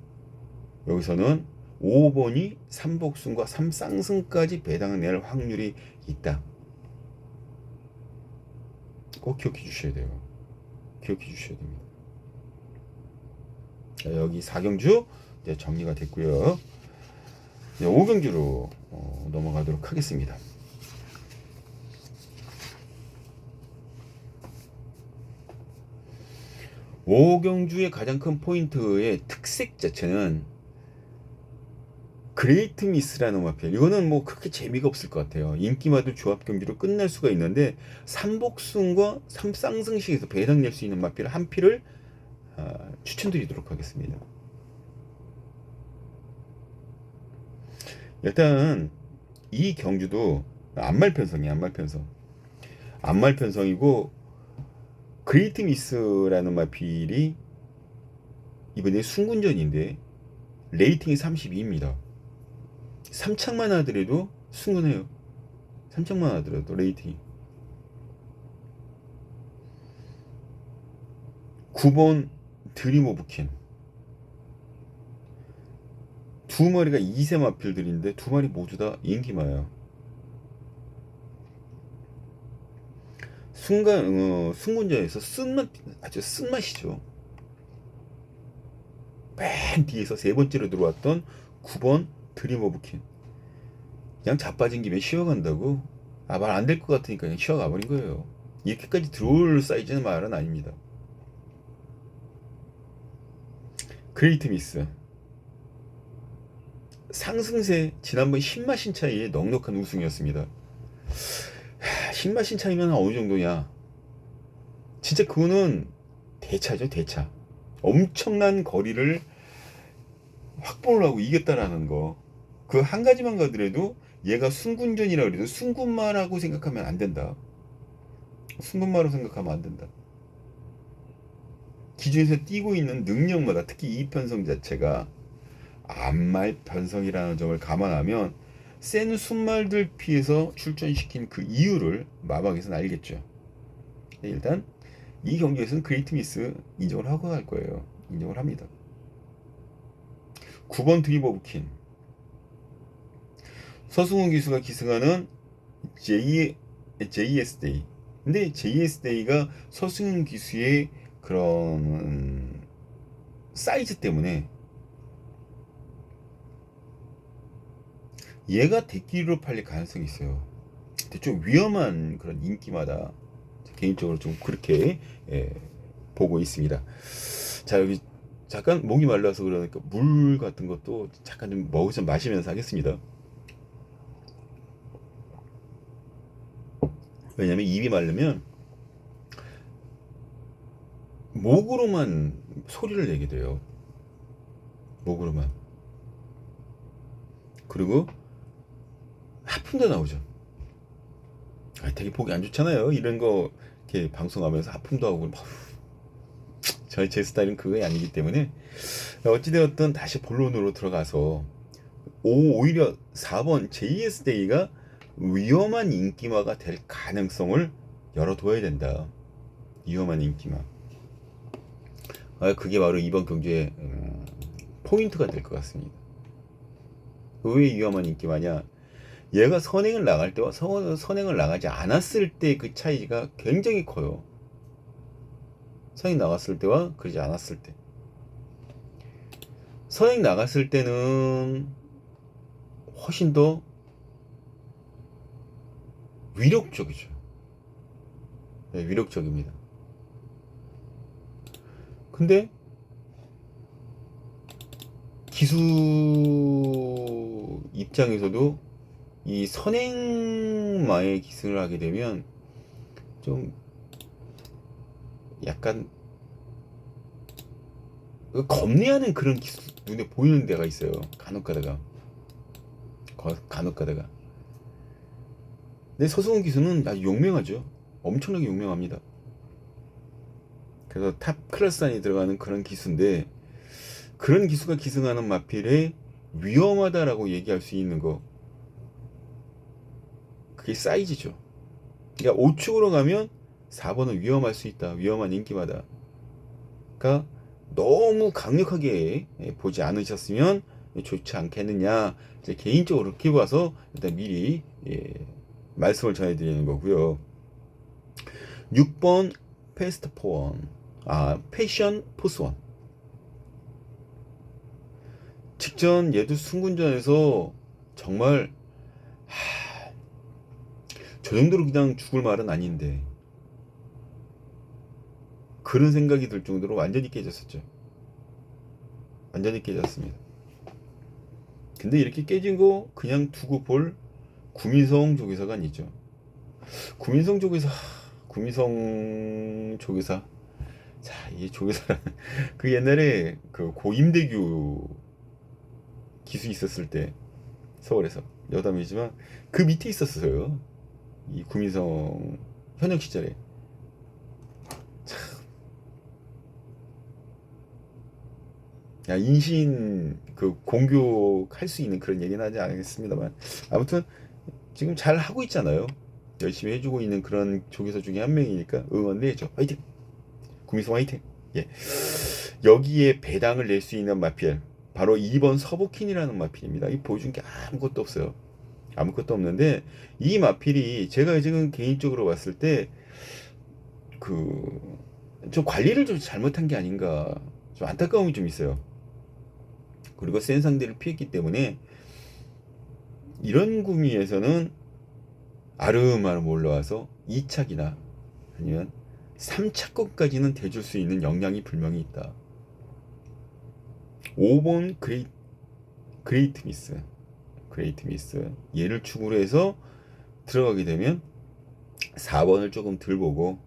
여기서는 5번이 3복승과 3쌍승까지 배당을 낼 확률이 있다. 꼭 기억해 주셔야 돼요. 기억해 주셔야 됩니다. 자, 여기 4경주 이제 정리가 됐고요. 이제 5경주로 넘어가도록 하겠습니다. 오경주의 가장 큰 포인트의 특색 자체는 그레이트 미스라는 마필. 이거는 뭐 그렇게 재미가 없을 것 같아요. 인기마들 조합 경기로 끝날 수가 있는데 3복승과 3쌍승식에서 배당 낼 수 있는 마필 한 필을 추천드리도록 하겠습니다. 일단 이 경주도 안말편성이에요. 안말편성이고 그레이트 미스라는 마필이 이번에 순군전인데 레이팅이 32입니다. 3창만 하더라도 순군해요. 3창만 하더라도 레이팅이. 9번 드림 오브 킨. 두 마리가 2세 마필들인데 두 마리 모두 다 인기마예요. 순군전에서 아주 쓴맛이죠. 맨 뒤에서 세 번째로 들어왔던 9번 드림 오브 킨. 그냥 자빠진 김에 쉬어간다고 말 안 될 것 같으니까 그냥 쉬어가 버린 거예요. 이렇게까지 들어올 사이즈는 말은 아닙니다. 그레이트 미스 상승세 지난번 신마신 차이에 넉넉한 우승이었습니다. 신마신 차이면 어느 정도냐? 진짜 그거는 대차죠, 대차. 엄청난 거리를 확보를 하고 이겼다라는 거. 그 한 가지만 가더라도 얘가 순군전이라 그래도 순군마라고 생각하면 안 된다. 순군마로 생각하면 안 된다. 기준에서 띄고 있는 능력마다 특히 이 편성 자체가 암말 편성이라는 점을 감안하면 센 순말들 피해서 출전시킨 그 이유를 마방에서는 알겠죠. 일단 이 경기에서는 그레이트 미스 인정을 하고 갈 거예요. 인정을 합니다. 9번 드림 오브 킨 서승훈 기수가 기승하는 JS데이. 근데 JS데이가 서승훈 기수의 그런 사이즈 때문에 얘가 대기로 팔릴 가능성이 있어요. 좀 위험한 그런 인기마다 개인적으로 좀 그렇게 보고 있습니다. 자, 여기 잠깐 목이 말라서 그러니까 물 같은 것도 잠깐 좀 마시면서 하겠습니다. 왜냐면 입이 마르면 목으로만 소리를 내게 돼요. 목으로만. 그리고 하품도 나오죠. 되게 보기 안 좋잖아요. 이런 거 이렇게 방송하면서 하품도 하고. 제 스타일은 그게 아니기 때문에 어찌되었든 다시 본론으로 들어가서 오히려 4번 JS데이가 위험한 인기마가 될 가능성을 열어둬야 된다. 위험한 인기마. 그게 바로 이번 경주의 포인트가 될 것 같습니다. 왜 위험한 인기마냐? 얘가 선행을 나갈 때와 선행을 나가지 않았을 때 그 차이가 굉장히 커요. 선행 나갔을 때와 그러지 않았을 때. 선행 나갔을 때는 훨씬 더 위력적이죠. 네, 위력적입니다. 근데 기수 입장에서도 이 선행마에 기승을 하게 되면 좀 약간 겁내하는 그런 기수 눈에 보이는 데가 있어요. 간혹 가다가. 근데 서승훈 기수는 아주 용맹하죠. 엄청나게 용맹합니다. 그래서 탑 클래스 안에 들어가는 그런 기수인데 그런 기수가 기승하는 마필에 위험하다라고 얘기할 수 있는 거 그게 사이즈죠. 그러니까 5축으로 가면 4번은 위험할 수 있다. 위험한 인기마다. 그러니까 너무 강력하게 보지 않으셨으면 좋지 않겠느냐. 제 개인적으로 그렇게 봐서 일단 미리 말씀을 전해드리는 거고요. 6번 패스트 포원. 패션 포스원. 직전 얘도 승군전에서 정말 저 정도로 그냥 죽을 말은 아닌데 그런 생각이 들 정도로 완전히 깨졌었죠. 완전히 깨졌습니다. 근데 이렇게 깨진 거 그냥 두고 볼 구민성 조교사가 아니죠. 구민성 조교사 자, 이 조교사라는 그 옛날에 그 고임대교 기수 있었을 때 서울에서 여담이지만 그 밑에 있었어요. 이 구민성 현역 시절에. 야, 인신 그 공교할 수 있는 그런 얘기는 하지 않겠습니다만 아무튼 지금 잘 하고 있잖아요. 열심히 해주고 있는 그런 조교사 중에 한 명이니까 응원 내죠. 화이팅. 구미성 화이팅. 예. 여기에 배당을 낼 수 있는 마필 바로 2번 서보킨이라는 마필입니다. 이 보여준 게 아무것도 없어요. 아무것도 없는데 이 마필이 제가 지금 개인적으로 봤을 때 그 좀 관리를 좀 잘못한 게 아닌가 좀 안타까움이 좀 있어요. 그리고 센 상대를 피했기 때문에 이런 구미에서는 아름아름 올라와서 2착이나 아니면 3차권까지는 대줄 수 있는 역량이 분명히 있다. 5번 그레이트 미스 얘를 축으로 해서 들어가게 되면 4번을 조금 들 보고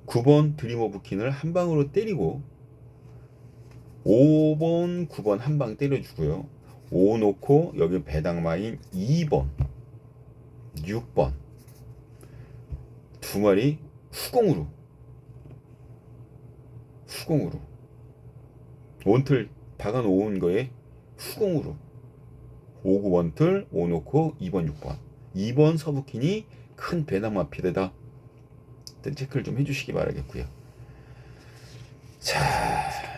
9번 드림 오브 퀸을 한 방으로 때리고 5번 9번 한 방 때려주고요. 5 놓고 여기 배당마인 2번 6번 두 마리 후공으로 원틀 박아 놓은 거에 후공으로 5, 9 원틀 5 놓고 2번 6번 2번 서브킨이 큰 배당마 피드다. 일단 체크를 좀 해주시기 바라겠고요. 자,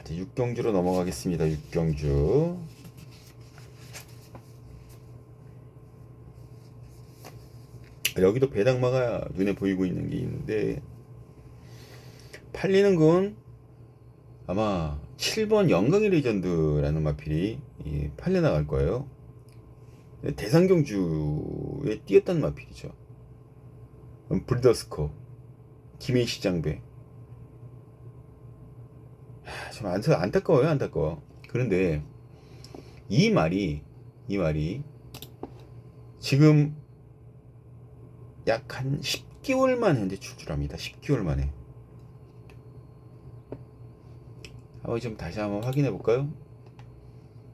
이제 6경주로 넘어가겠습니다. 6경주. 여기도 배당마가 눈에 보이고 있는 게 있는데 팔리는 건 아마 7번 영광의 레전드라는 마필이 팔려나갈 거예요. 대상경주에 뛰었던 마필이죠. 불더스커 김해시장배. 좀 안타까워요. 그런데 이 말이 지금 약 한 10개월만 현재 출주합니다. 10개월 만에. 좀 다시 한번 확인해 볼까요?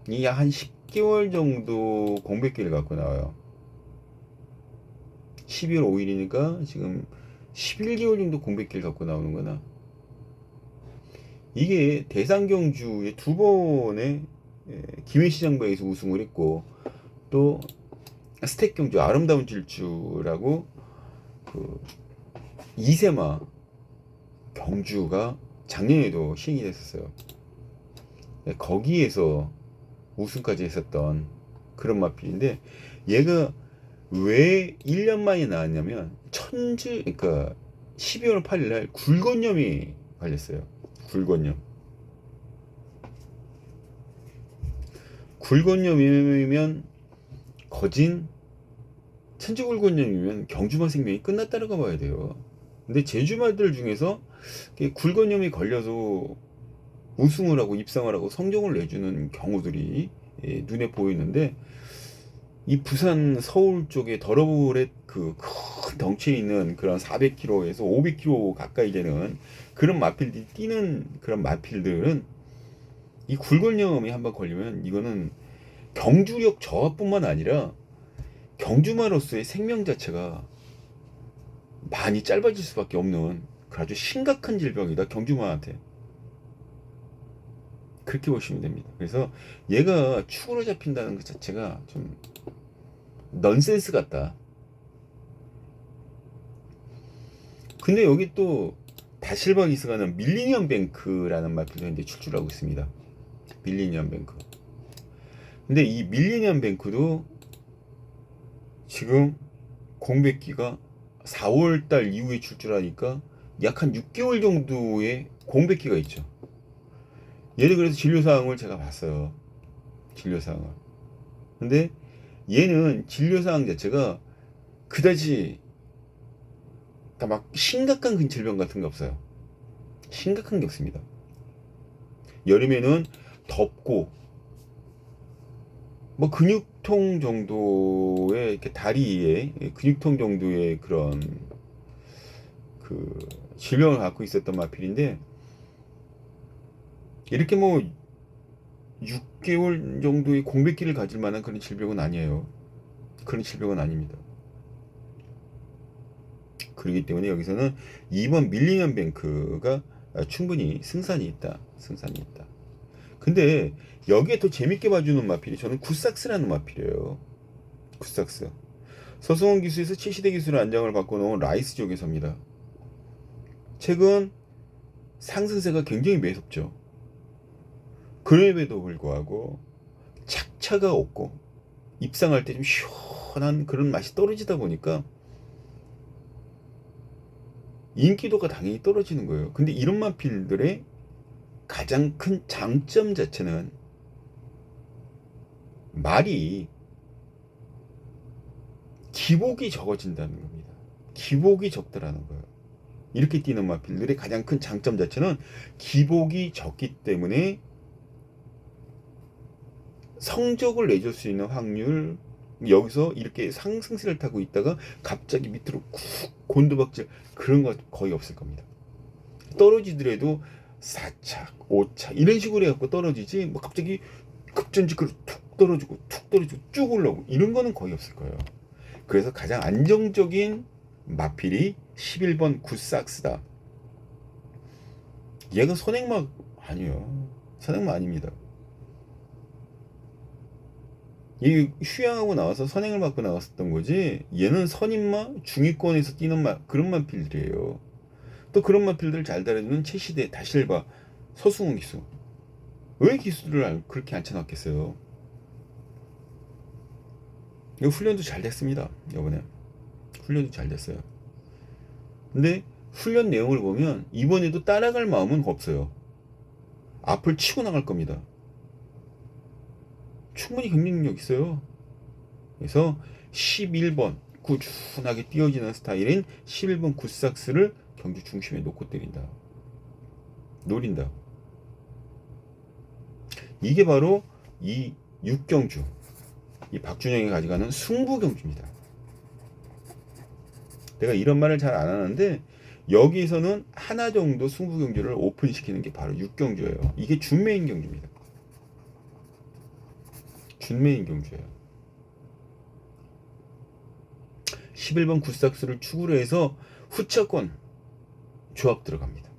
이 약 한 10개월 정도 공백기를 갖고 나와요. 12월 5일이니까 지금 11개월 정도 공백기를 갖고 나오는구나. 이게 대상경주의 두 번의 김해시장배에서 우승을 했고 또 스택경주 아름다운 질주라고 그 이세마 경주가 작년에도 시행이 됐었어요. 거기에서 우승까지 했었던 그런 마필인데 얘가 왜 1년 만에 나왔냐면 그러니까 12월 8일 날 굴건염이 걸렸어요. 굴건염이면 거진 천지굴건염이면 경주마 생명이 끝났다라고 봐야 돼요. 근데 제주마들 중에서 굴건염이 걸려서 우승을 하고 입상을 하고 성적을 내주는 경우들이 눈에 보이는데 이 부산 서울 쪽에 더러블의 그 큰 덩치에 있는 그런 400km에서 500km 가까이 되는 그런 마필들이 뛰는 그런 마필들은 이 굴건염이 한번 걸리면 이거는 경주력 저하뿐만 아니라 경주마로서의 생명 자체가 많이 짧아질 수밖에 없는 아주 심각한 질병이다. 경주마한테. 그렇게 보시면 됩니다. 그래서 얘가 축으로 잡힌다는 것 자체가 좀 넌센스 같다. 근데 여기 또 다실바 기스가는 밀리니엄 뱅크라는 마필도 현재 출주를 하고 있습니다. 밀리니엄 뱅크. 근데 이 밀리니엄 뱅크도 지금 공백기가 4월달 이후에 출주하니까 약 한 6개월 정도의 공백기가 있죠. 얘를 그래서 진료사항을 제가 봤어요. 진료사항을. 근데 얘는 진료사항 자체가 그다지 그러니까 막 심각한 질병 같은 게 없어요. 심각한 게 없습니다. 여름에는 덥고 뭐 근육통 정도의 이렇게 다리에 근육통 정도의 그런 그 질병을 갖고 있었던 마필인데 이렇게 뭐 6개월 정도의 공백기를 가질 만한 그런 질병은 아니에요. 그런 질병은 아닙니다. 그렇기 때문에 여기서는 2번 밀리니엄 뱅크가 충분히 승산이 있다. 근데 여기에 더 재밌게 봐주는 마필이 저는 굿삭스라는 마필이에요. 굿삭스. 서승원 기수에서 7시대 기술의 안장을 바꿔놓은 라이스족에서입니다. 최근 상승세가 굉장히 매섭죠. 그럼에도 불구하고 착차가 없고 입상할 때 좀 시원한 그런 맛이 떨어지다 보니까 인기도가 당연히 떨어지는 거예요. 근데 이런 마필들의 가장 큰 장점 자체는 말이 기복이 적어진다는 겁니다. 기복이 적다라는 거예요. 이렇게 뛰는 마필들의 가장 큰 장점 자체는 기복이 적기 때문에 성적을 내줄 수 있는 확률, 여기서 이렇게 상승세를 타고 있다가 갑자기 밑으로 쿡 곤두박질, 그런 거 거의 없을 겁니다. 떨어지더라도 4차, 5차 이런 식으로 해갖고 떨어지지, 뭐 갑자기 급전직으로 툭 떨어지고 쭉 올라오고 이런 거는 거의 없을 거예요. 그래서 가장 안정적인 마필이 11번 굿삭스다. 얘가 선행막 아니에요. 선행막 아닙니다. 이 휴양하고 나와서 선행을 맞고 나왔었던 거지, 얘는 선임마 중위권에서 뛰는 그런 마필들이에요. 또 그런 마필들을 잘 다루는 최시대, 다실바, 서승훈 기수. 왜 기수들을 그렇게 앉혀놨겠어요? 이거 훈련도 잘 됐습니다. 이번에 훈련도 잘 됐어요. 근데 훈련 내용을 보면 이번에도 따라갈 마음은 없어요. 앞을 치고 나갈 겁니다. 충분히 경쟁력 있어요. 그래서 11번 꾸준하게 뛰어지는 스타일인 11번 굿삭스를 경주 중심에 놓고 때린다. 노린다. 이게 바로 이 육경주, 이 박준영이 가져가는 승부경주입니다. 내가 이런 말을 잘 안 하는데 여기서는 하나 정도 승부경주를 오픈시키는 게 바로 육경주예요. 이게 준메인 경주입니다. 준메인 경주예요. 11번 굿삭스를 축으로 해서 후차권 조합 들어갑니다.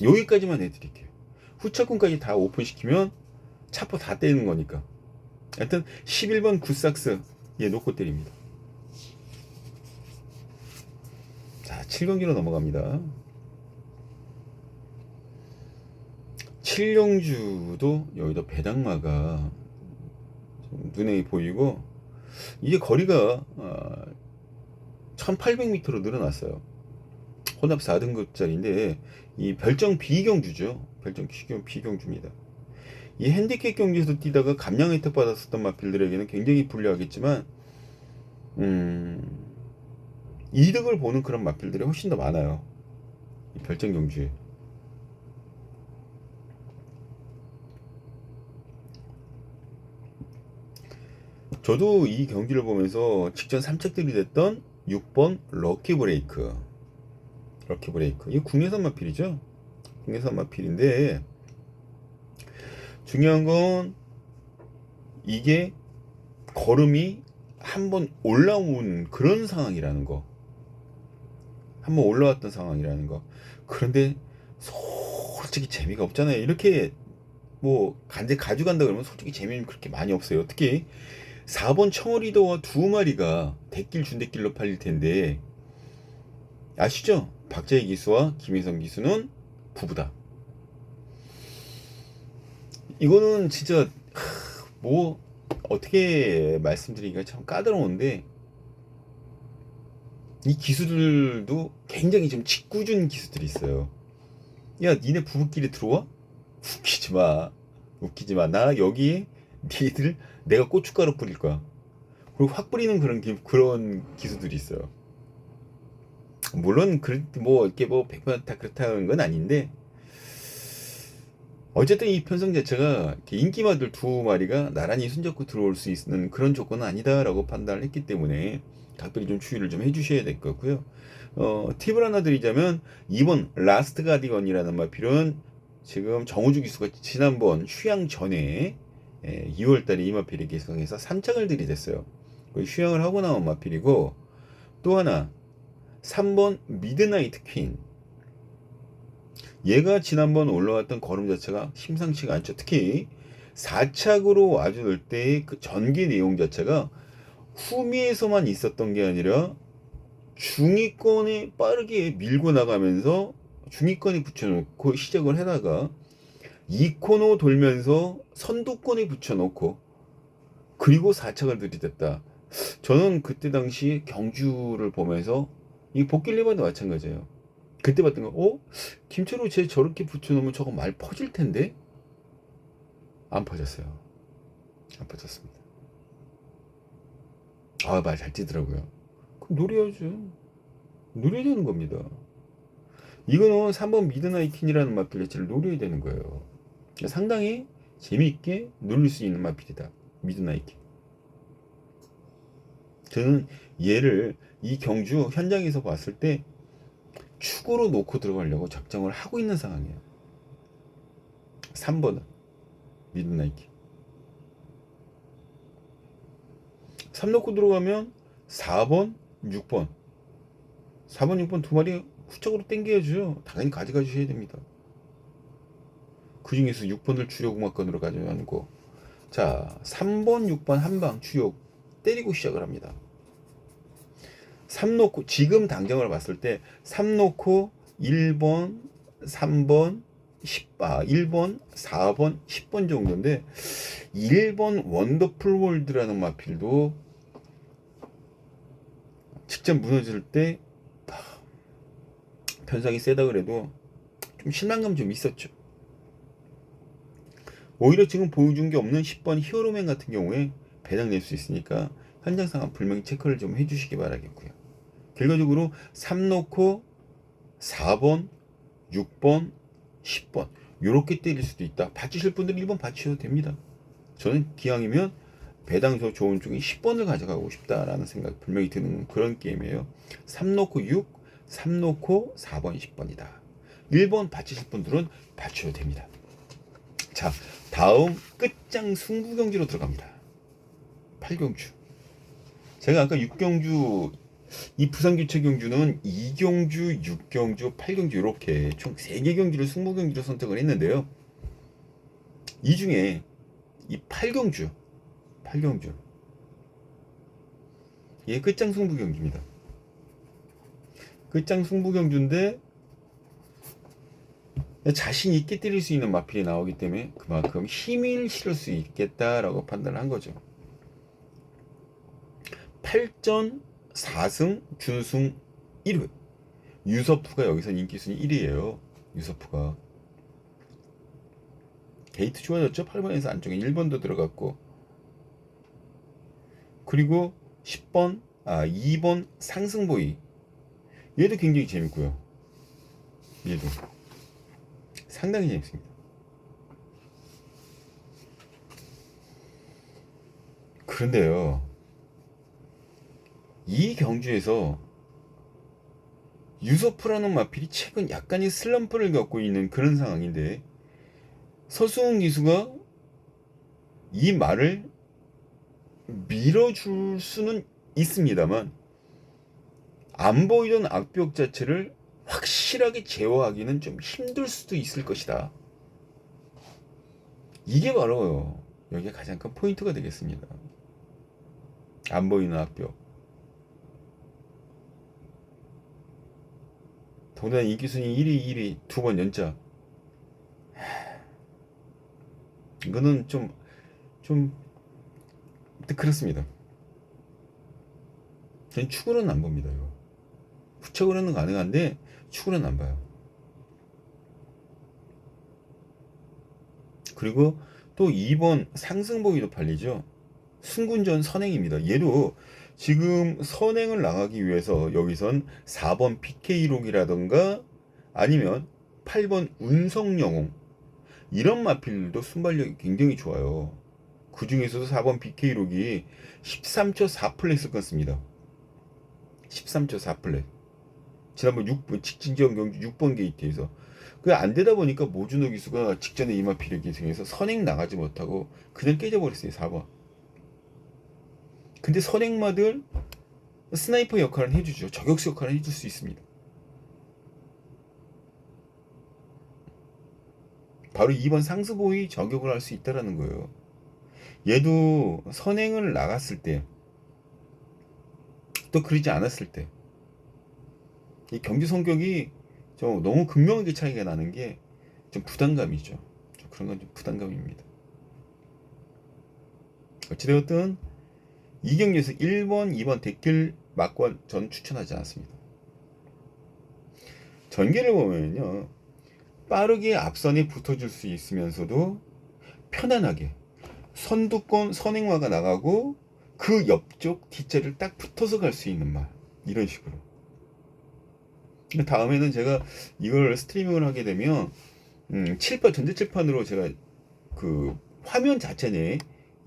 여기까지만 해드릴게요. 후차권까지 다 오픈시키면 차포 다 때리는 거니까. 하여튼 11번 굿삭스 얘 놓고 때립니다. 자, 7경기로 넘어갑니다. 7경주도 여기다 배당마가 눈에 보이고, 이게 거리가 1800m로 늘어났어요. 혼합 4등급짜리인데 이 별정 B경주죠. 별정 B경주입니다. 이 핸디캡 경주에서 뛰다가 감량 혜택 받았었던 마필들에게는 굉장히 불리하겠지만 이득을 보는 그런 마필들이 훨씬 더 많아요. 이 별정 경주에. 저도 이 경기를 보면서 직전 3착들이 됐던 6번 럭키브레이크. 이 국내산 마필이죠. 국내산 마필인데 중요한 건 이게 걸음이 한번 올라온 그런 상황이라는 거. 한번 올라왔던 상황이라는 거. 그런데 솔직히 재미가 없잖아요. 이렇게 뭐 간제 가져간다 그러면 솔직히 재미는 그렇게 많이 없어요. 특히 4번 청어리더와 두 마리가 대길 준대길로 팔릴 텐데, 아시죠? 박재희 기수와 김혜성 기수는 부부다. 이거는 진짜 뭐 어떻게 말씀드리기가 참 까다로운데, 이 기수들도 굉장히 좀 짓궂은 기수들이 있어요. 야, 니네 부부끼리 들어와? 웃기지 마. 나 여기에 니들 내가 고춧가루 뿌릴 거야. 그리고 확 뿌리는 그런 기수들이 있어요. 물론 뭐 이렇게 뭐 100% 다 그렇다는 건 아닌데, 어쨌든 이 편성 자체가 인기마들 두 마리가 나란히 손잡고 들어올 수 있는 그런 조건은 아니다라고 판단을 했기 때문에 각별히 좀 주의를 좀 해주셔야 될 것 같고요. 팁을 하나 드리자면 2번 라스트 가디건이라는 마필은 지금 정우주 기수가 지난번 휴양 전에 2월달에 이 마필이 개성해서 3착을 들이댔어요. 휴양을 하고 나온 마필이고, 또 하나 3번 미드나이트 퀸. 얘가 지난번 올라왔던 걸음 자체가 심상치가 않죠. 특히 4착으로 와줄 때의 그 전개 내용 자체가 후미에서만 있었던 게 아니라 중위권에 빠르게 밀고 나가면서 중위권에 붙여놓고 시작을 해다가 2코너 돌면서 선두권에 붙여놓고 그리고 4착을 들이댔다. 저는 그때 당시 경주를 보면서 이 복길리바도 마찬가지예요. 그때 봤던 거, 김철우 쟤 저렇게 붙여놓으면 저거 말 퍼질 텐데? 안 퍼졌어요. 안 퍼졌습니다. 말 잘 뛰더라고요. 그럼 노려야죠. 노려야 되는 겁니다. 이거는 3번 미드나이킨이라는 마필 자체를 노려야 되는 거예요. 상당히 재미있게 누릴 수 있는 마필이다. 미드나이킨. 저는 얘를 이 경주 현장에서 봤을 때 축으로 놓고 들어가려고 작정을 하고 있는 상황이에요. 3번은 미드나이킨. 3 놓고 들어가면 4번, 6번. 4번, 6번 두 마리 후적으로 당겨야죠. 당연히 가져가 주셔야 됩니다. 그 중에서 6번을 주력음악권으로 가져가고, 자, 3번, 6번 한방 주력 때리고 시작을 합니다. 3 놓고, 지금 당장을 봤을 때, 3 놓고 1번, 3번, 1번, 4번, 10번 정도인데, 1번 원더풀 월드라는 마필도 직접 무너질 때 변상이 세다 그래도 좀 실망감 좀 있었죠. 오히려 지금 보여준 게 없는 10번 히어로맨 같은 경우에 배당 낼 수 있으니까 현장 상황 분명히 체크를 좀 해주시기 바라겠고요. 결과적으로 3 놓고 4번, 6번, 10번 요렇게 때릴 수도 있다. 받치실 분들은 1번 받치셔도 됩니다. 저는 기왕이면 배당서 좋은 쪽에 10번을 가져가고 싶다라는 생각 분명히 드는 그런 게임이에요. 3 놓고 6, 3 놓고 4번, 10번이다. 1번 받치실 분들은 받쳐도 됩니다. 자, 다음 끝장 승부 경주로 들어갑니다. 8경주. 제가 아까 6경주, 이 부산교체 경주는 2경주, 6경주, 8경주 이렇게 총 3개 경주를 승부 경주로 선택을 했는데요. 이 중에 이 8경주 이게 끝장 승부 경주입니다. 끝장 승부 경주인데 자신 있게 때릴 수 있는 마필이 나오기 때문에 그만큼 힘을 실을 수 있겠다라고 판단을 한 거죠. 8전 4승 준승 1회. 유서프가 여기서 인기순위 1위예요. 유서프가 게이트 좋아졌죠. 8번에서 안쪽에 1번도 들어갔고, 그리고 10번 2번 상승보이, 얘도 굉장히 재밌고요. 얘도 상당히 재밌습니다. 그런데요, 이 경주에서 유서프라는 마필이 최근 약간의 슬럼프를 겪고 있는 그런 상황인데, 서수홍 기수가 이 말을 밀어줄 수는 있습니다만 안 보이던 악벽 자체를 확실하게 제어하기는 좀 힘들 수도 있을 것이다. 이게 바로 여기에 가장 큰 포인트가 되겠습니다. 안 보이는 악벽. 더군다나 인기순위 1위 두 번 연자. 이거는 좀 그렇습니다. 저는 축으로는 안 봅니다. 이거 후척으로는 가능한데 축으로는 안 봐요. 그리고 또 2번 상승보기도 팔리죠. 승군전 선행입니다. 얘도 지금 선행을 나가기 위해서 여기선 4번 PK록이라던가 아니면 8번 운성영웅, 이런 마필도 순발력이 굉장히 좋아요. 그 중에서도 4번 BK록이 13초 4플랫을 끊습니다. 13초 4플랫. 지난번 6번 직진지원 경주 6번 게이트에서 그게 안 되다 보니까 모준호 기수가 직전에 이 마필을 계승해서 선행 나가지 못하고 그냥 깨져버렸어요. 4번. 근데 선행마들 스나이퍼 역할은 해주죠. 저격수 역할은 해줄 수 있습니다. 바로 2번 상수보이 저격을 할 수 있다라는 거예요. 얘도 선행을 나갔을 때, 또 그러지 않았을 때, 이 경주 성격이 좀 너무 극명하게 차이가 나는 게 좀 부담감이죠. 좀 그런 건 좀 부담감입니다. 어찌되었든 이 경기에서 1번, 2번 데킬 막권 전 추천하지 않습니다. 전개를 보면요, 빠르게 앞선에 붙어줄 수 있으면서도 편안하게 선두권 선행화가 나가고 그 옆쪽 뒷자리를 딱 붙어서 갈 수 있는 말, 이런 식으로 다음에는 제가 이걸 스트리밍을 하게 되면 칠판 전자칠판으로 제가 그 화면 자체 내에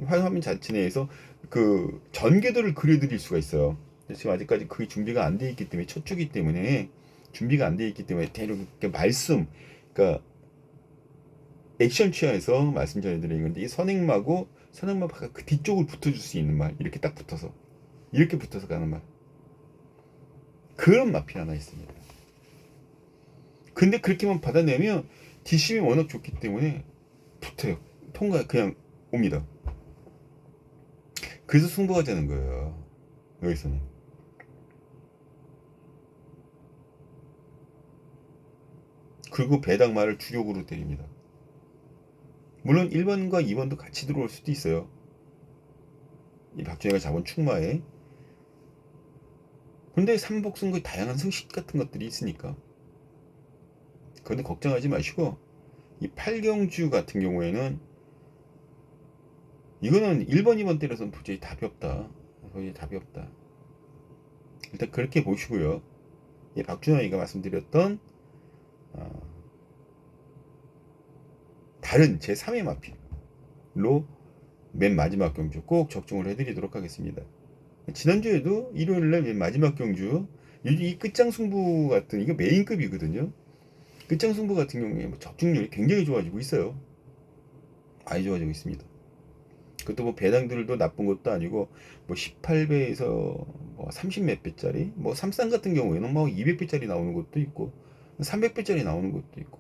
화면 자체 내에서 그 전개도를 그려드릴 수가 있어요. 지금 아직까지 그게 준비가 안 돼 있기 때문에 첫 주기 때문에 준비가 안 돼 있기 때문에 대략 이렇게 말씀 그러니까 액션 취하에서 말씀 전해드리는 건데 이 선행마고 바깥 그 뒤쪽을 붙어줄 수 있는 말 이렇게 딱 붙어서 이렇게 붙어서 가는 말 그런 마필 하나 있습니다. 근데 그렇게만 받아내면 뒷심이 워낙 좋기 때문에 붙어요. 통과 그냥 옵니다. 그래서 승부가 되는 거예요. 여기서는. 그리고 배당말을 주력으로 때립니다. 물론 1번과 2번도 같이 들어올 수도 있어요. 이 박준희가 잡은 축마에. 근데 삼복승의 다양한 승식 같은 것들이 있으니까. 그런데 걱정하지 마시고 이 팔경주 같은 경우에는 이거는 1번, 2번 때려서는 도저히 답이 없다. 도저히 답이 없다. 일단 그렇게 보시고요. 이 박준환이가 말씀드렸던 다른 제3의 마필로 맨 마지막 경주 꼭 적중을 해드리도록 하겠습니다. 지난주에도 일요일날 맨 마지막 경주 이 끝장승부 같은 이거 메인급이거든요. 끝장승부 같은 경우에 뭐 적중률이 굉장히 좋아지고 있어요. 많이 좋아지고 있습니다. 그것도 뭐 배당들도 나쁜 것도 아니고 뭐 18배에서 뭐 30 몇 배짜리 뭐 삼성 같은 경우에는 뭐 200배짜리 나오는 것도 있고 300배짜리 나오는 것도 있고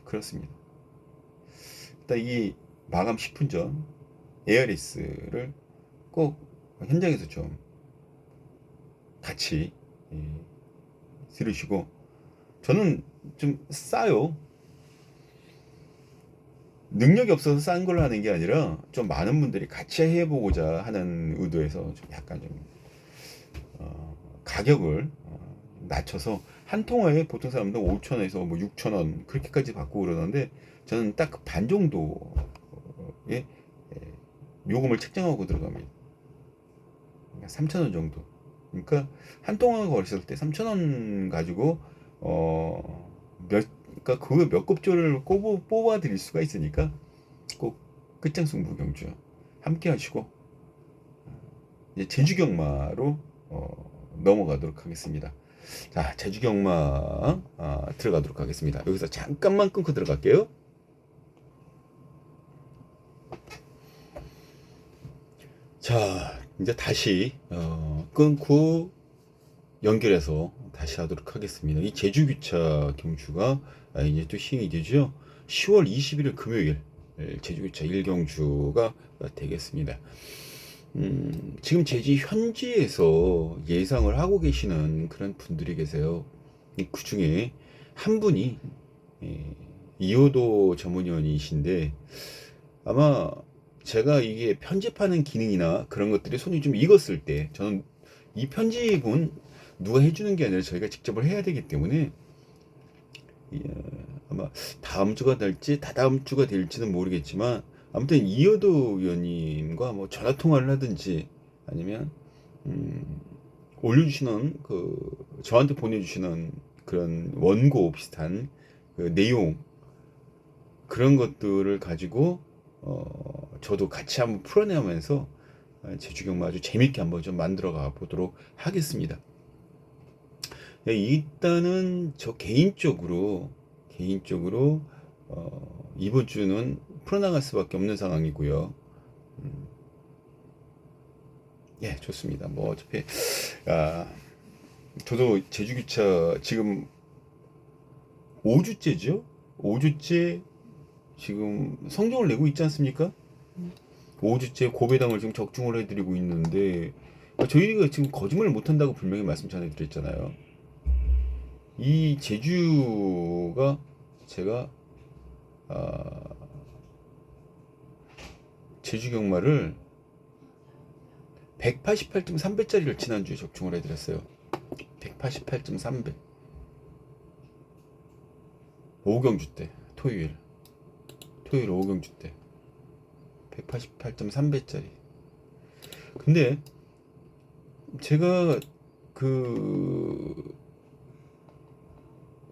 그렇습니다. 일단 이 마감 10분 전 에어리스를 꼭 현장에서 좀 같이 들으시고 저는 좀 싸요. 능력이 없어서 싼 걸로 하는 게 아니라 좀 많은 분들이 같이 해보고자 하는 의도에서 좀 약간 좀 가격을 낮춰서 한 통화에 보통 사람들 5,000원에서 뭐 6,000원 그렇게까지 받고 그러는데 저는 딱 반 정도의 요금을 책정하고 들어갑니다. 3,000원 정도. 그러니까 한 통화가 걸었을 때 3,000원 가지고 그러니까 그 몇 급조를 뽑아 드릴 수가 있으니까 꼭 끝장승부 경주 함께 하시고 이제 제주경마로 넘어가도록 하겠습니다. 자, 제주경마 들어가도록 하겠습니다. 여기서 잠깐만 끊고 들어갈게요. 자, 이제 다시 끊고 연결해서 다시 하도록 하겠습니다. 이 제주기차 경주가 이제 또 시행이 되죠. 10월 21일 금요일 제주기차 1경주가 되겠습니다. 지금 제주 현지에서 예상을 하고 계시는 그런 분들이 계세요. 그 중에 한 분이 이호도 전문위원이신데 아마 제가 이게 편집하는 기능이나 그런 것들이 손이 좀 익었을 때 저는 이 편집은 누가 해주는 게 아니라 저희가 직접 해야 되기 때문에 아마 다음 주가 될지 다다음 주가 될지는 모르겠지만 아무튼 이효도 위원님과 뭐 전화 통화를 하든지 아니면 올려주시는 그 저한테 보내주시는 그런 원고 비슷한 그 내용 그런 것들을 가지고 저도 같이 한번 풀어내면서 제주경마 아주 재밌게 한번 좀 만들어가 보도록 하겠습니다. 일단은 저 개인적으로 이번 주는 풀어나갈 수밖에 없는 상황이고요. 예, 좋습니다. 뭐 어차피 저도 제주기차 지금 5주째죠? 5주째 지금 성적을 내고 있지 않습니까? 5주째 고배당을 지금 적중을 해드리고 있는데 저희가 지금 거짓말을 못한다고 분명히 말씀 전해드렸잖아요. 이 제주가 제가 제주 경마를 188.3배짜리를 지난주에 적중을 해드렸어요. 188.3배 5경주 때 토요일 5경주 때 188.3배짜리 근데 제가 그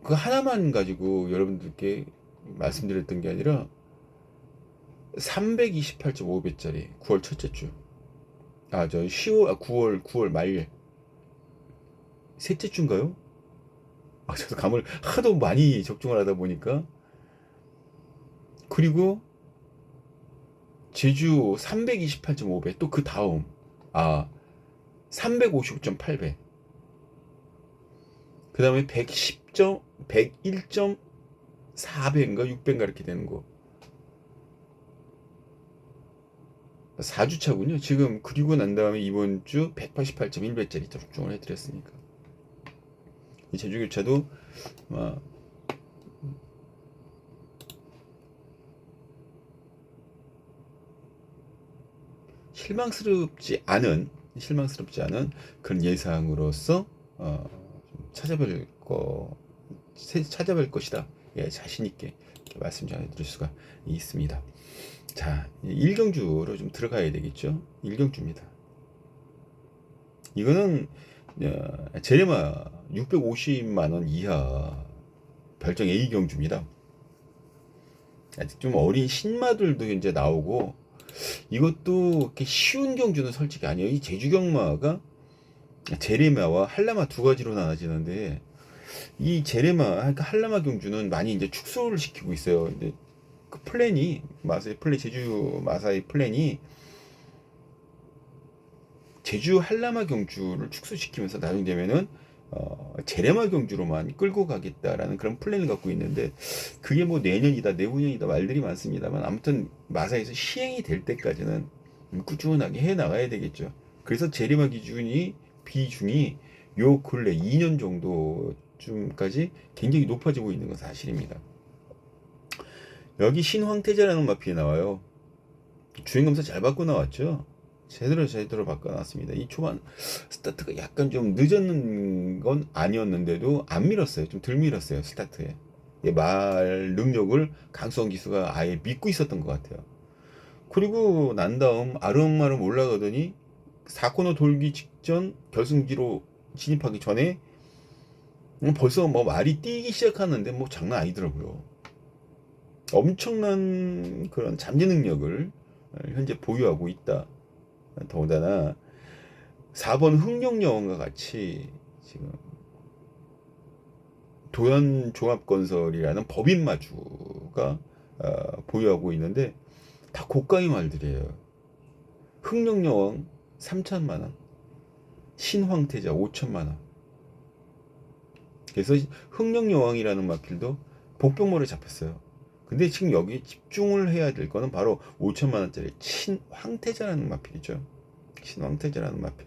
그 하나만 가지고 여러분들께 말씀드렸던 게 아니라 328.5배짜리 9월 첫째 주. 저 10월, 9월 말 셋째 주인가요? 저도 감을 하도 많이 적중을 하다 보니까. 그리고 제주 328.5배, 또 그 다음 355.8배, 그 다음에 101.4배인가 6배인가 이렇게 되는 거. 4주 차군요 지금. 그리고 난 다음에 이번 주 188.1배짜리 적중을 해드렸으니까 이 제주교차도 실망스럽지 않은 그런 예상으로서 찾아뵐 것이다. 예, 자신 있게 이렇게 말씀 전해드릴 수가 있습니다. 자, 1경주로 좀 들어가야 되겠죠. 1경주입니다. 이거는 제레마 650만 원 이하 별정 A 경주입니다. 아직 좀 어린 신마들도 이제 나오고, 이것도 이렇게 쉬운 경주는 솔직히 아니에요. 이 제주 경마가 제레마와 한라마 두 가지로 나눠지는데, 이 제레마, 그러니까 한라마 경주는 많이 이제 축소를 시키고 있어요. 근데 그 플랜이, 제주 마사의 플랜이 제주 한라마 경주를 축소시키면서 나중에 되면은 제레마 경주로만 끌고 가겠다라는 그런 플랜을 갖고 있는데, 그게 뭐 내년이다 내후년이다 말들이 많습니다만, 아무튼 마사에서 시행이 될 때까지는 꾸준하게 해 나가야 되겠죠. 그래서 제레마 비중이 요 근래 2년 정도쯤까지 굉장히 높아지고 있는 건 사실입니다. 여기 신황태자라는 마필이 나와요. 주행검사 잘 받고 나왔죠. 제대로 바꿔놨습니다. 이 초반 스타트가 약간 좀 늦었는 건 아니었는데도 안 밀었어요. 좀 덜 밀었어요, 스타트에. 말 능력을 강수원 기수가 아예 믿고 있었던 것 같아요. 그리고 난 다음 아름아름 올라가더니 4코너 돌기 직전 결승지로 진입하기 전에 벌써 뭐 말이 뛰기 시작하는데 뭐 장난 아니더라고요. 엄청난 그런 잠재 능력을 현재 보유하고 있다. 더군다나 4번 흥룡여왕과 같이 지금 도연종합건설이라는 법인마주가 보유하고 있는데 다 고가의 말들이에요. 흥룡여왕 3천만원, 신황태자 5천만원. 그래서 흥룡여왕이라는 마필도 복병몰에 잡혔어요. 근데 지금 여기 집중을 해야 될 거는 바로 5천만원짜리 신황태자라는 마필이죠. 신황태자라는 마필.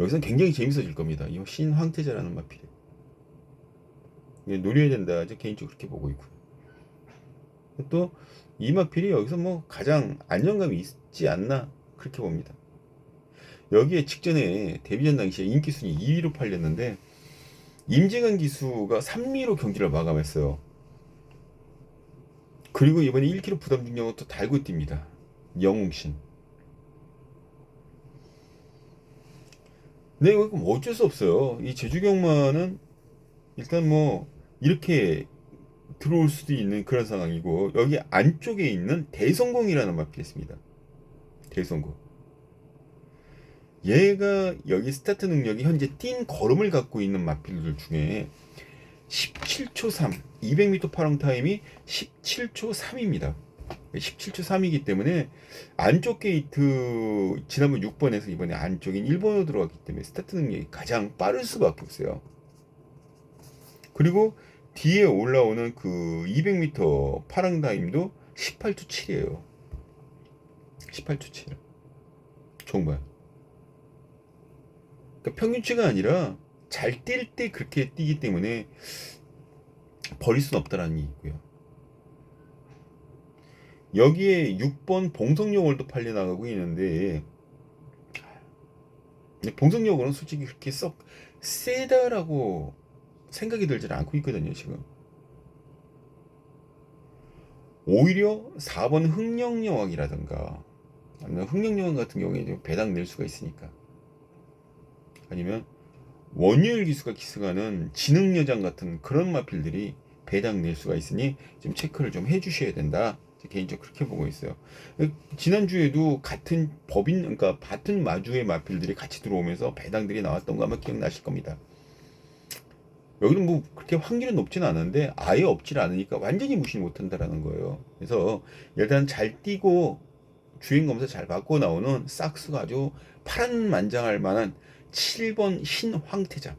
여기서는 굉장히 재밌어질 겁니다. 이 신황태자라는 마필이. 노려야 된다. 저 개인적으로 그렇게 보고 있고요. 또 이 마필이 여기서 뭐 가장 안정감이 있지 않나 그렇게 봅니다. 여기에 직전에 데뷔전 당시에 인기순위 2위로 팔렸는데, 임재관 기수가 3위로 경기를 마감했어요. 그리고 이번에 1kg 부담 중량은 또 달고 뜁니다. 영웅신. 네, 이거 뭐 어쩔 수 없어요. 이 제주경마는 일단 뭐 이렇게 들어올 수도 있는 그런 상황이고, 여기 안쪽에 있는 대성공이라는 마필이 있습니다. 대성공. 얘가 여기 스타트 능력이 현재 뛴 걸음을 갖고 있는 마필들 중에 17초 3, 200m 파롱 타임이 17초 3입니다. 17초 3이기 때문에 안쪽 게이트 지난번 6번에서 이번에 안쪽인 1번으로 들어갔기 때문에 스타트 능력이 가장 빠를 수밖에 없어요. 그리고 뒤에 올라오는 그 200m 파랑 타임도 18초 7이에요. 18초 7. 정말. 그러니까 평균치가 아니라 잘 뛸 때 그렇게 뛰기 때문에 버릴 수는 없다라는 얘기고요. 여기에 6번 봉성여월도 팔려나가고 있는데, 봉성여월은 솔직히 그렇게 썩 세다라고 생각이 들지 않고 있거든요, 지금. 오히려 4번 흥령여왕이라든가, 아니면 흥령여왕 같은 경우에 배당 낼 수가 있으니까, 아니면 원유율 기수가 기승하는 진흙여장 같은 그런 마필들이 배당 낼 수가 있으니 좀 체크를 좀 해주셔야 된다. 개인적으로 그렇게 보고 있어요. 지난주에도 같은 법인, 그러니까 같은 마주의 마필들이 같이 들어오면서 배당들이 나왔던 거 아마 기억나실 겁니다. 여기는 뭐 그렇게 확률은 높지는 않은데 아예 없질 않으니까 완전히 무시 못한다라는 거예요. 그래서 일단 잘 뛰고 주행 검사 잘 받고 나오는 싹스가 아주 파란만장할 만한 7번 신황태자.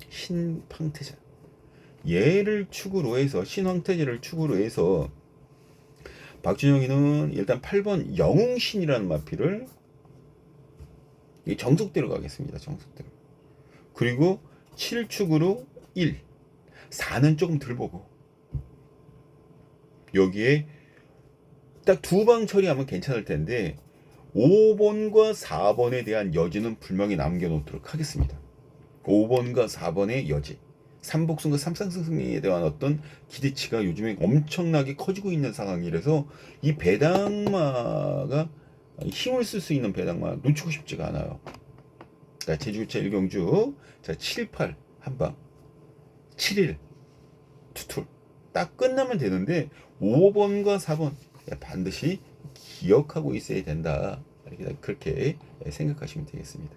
신황태자. 얘를 축으로 해서 신황태자를 축으로 해서 박준영이는 일단 8번 영웅신이라는 마피를 정석대로 가겠습니다. 정석대로. 그리고 7축으로 1, 4는 조금 덜 보고 여기에 딱 두 방 처리하면 괜찮을 텐데 5번과 4번에 대한 여지는 분명히 남겨놓도록 하겠습니다. 5번과 4번의 여지, 삼복승과 삼상승 승리에 대한 어떤 기대치가 요즘에 엄청나게 커지고 있는 상황이라서 이 배당마가 힘을 쓸 수 있는 배당마 놓치고 싶지가 않아요. 자, 제주차 1경주, 자, 7, 8 한방, 7일 투툴 딱 끝나면 되는데 5번과 4번 반드시 기억하고 있어야 된다. 그렇게 생각하시면 되겠습니다.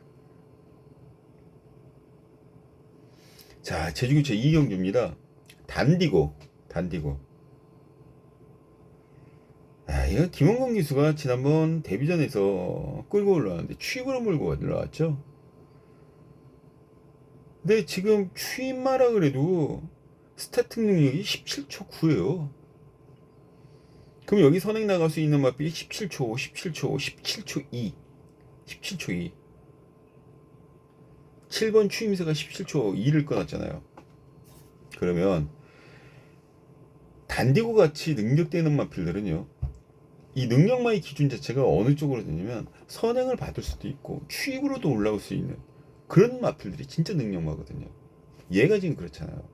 자, 제주교체 2경주입니다. 단디고. 이거 김원건 기수가 지난번 데뷔전에서 끌고 올라왔는데 취입으로 몰고 올라왔죠. 근데 지금 취입마라 그래도 스타트 능력이 17초 9예요. 그럼 여기 선행 나갈 수 있는 마필이 17초 17초 2. 7번 추임새가 17초 2를 끊었잖아요. 그러면 단디고 같이 능력되는 마필들은요, 이 능력마의 기준 자체가 어느 쪽으로 되냐면 선행을 받을 수도 있고 추입으로도 올라올 수 있는 그런 마필들이 진짜 능력마거든요. 얘가 지금 그렇잖아요.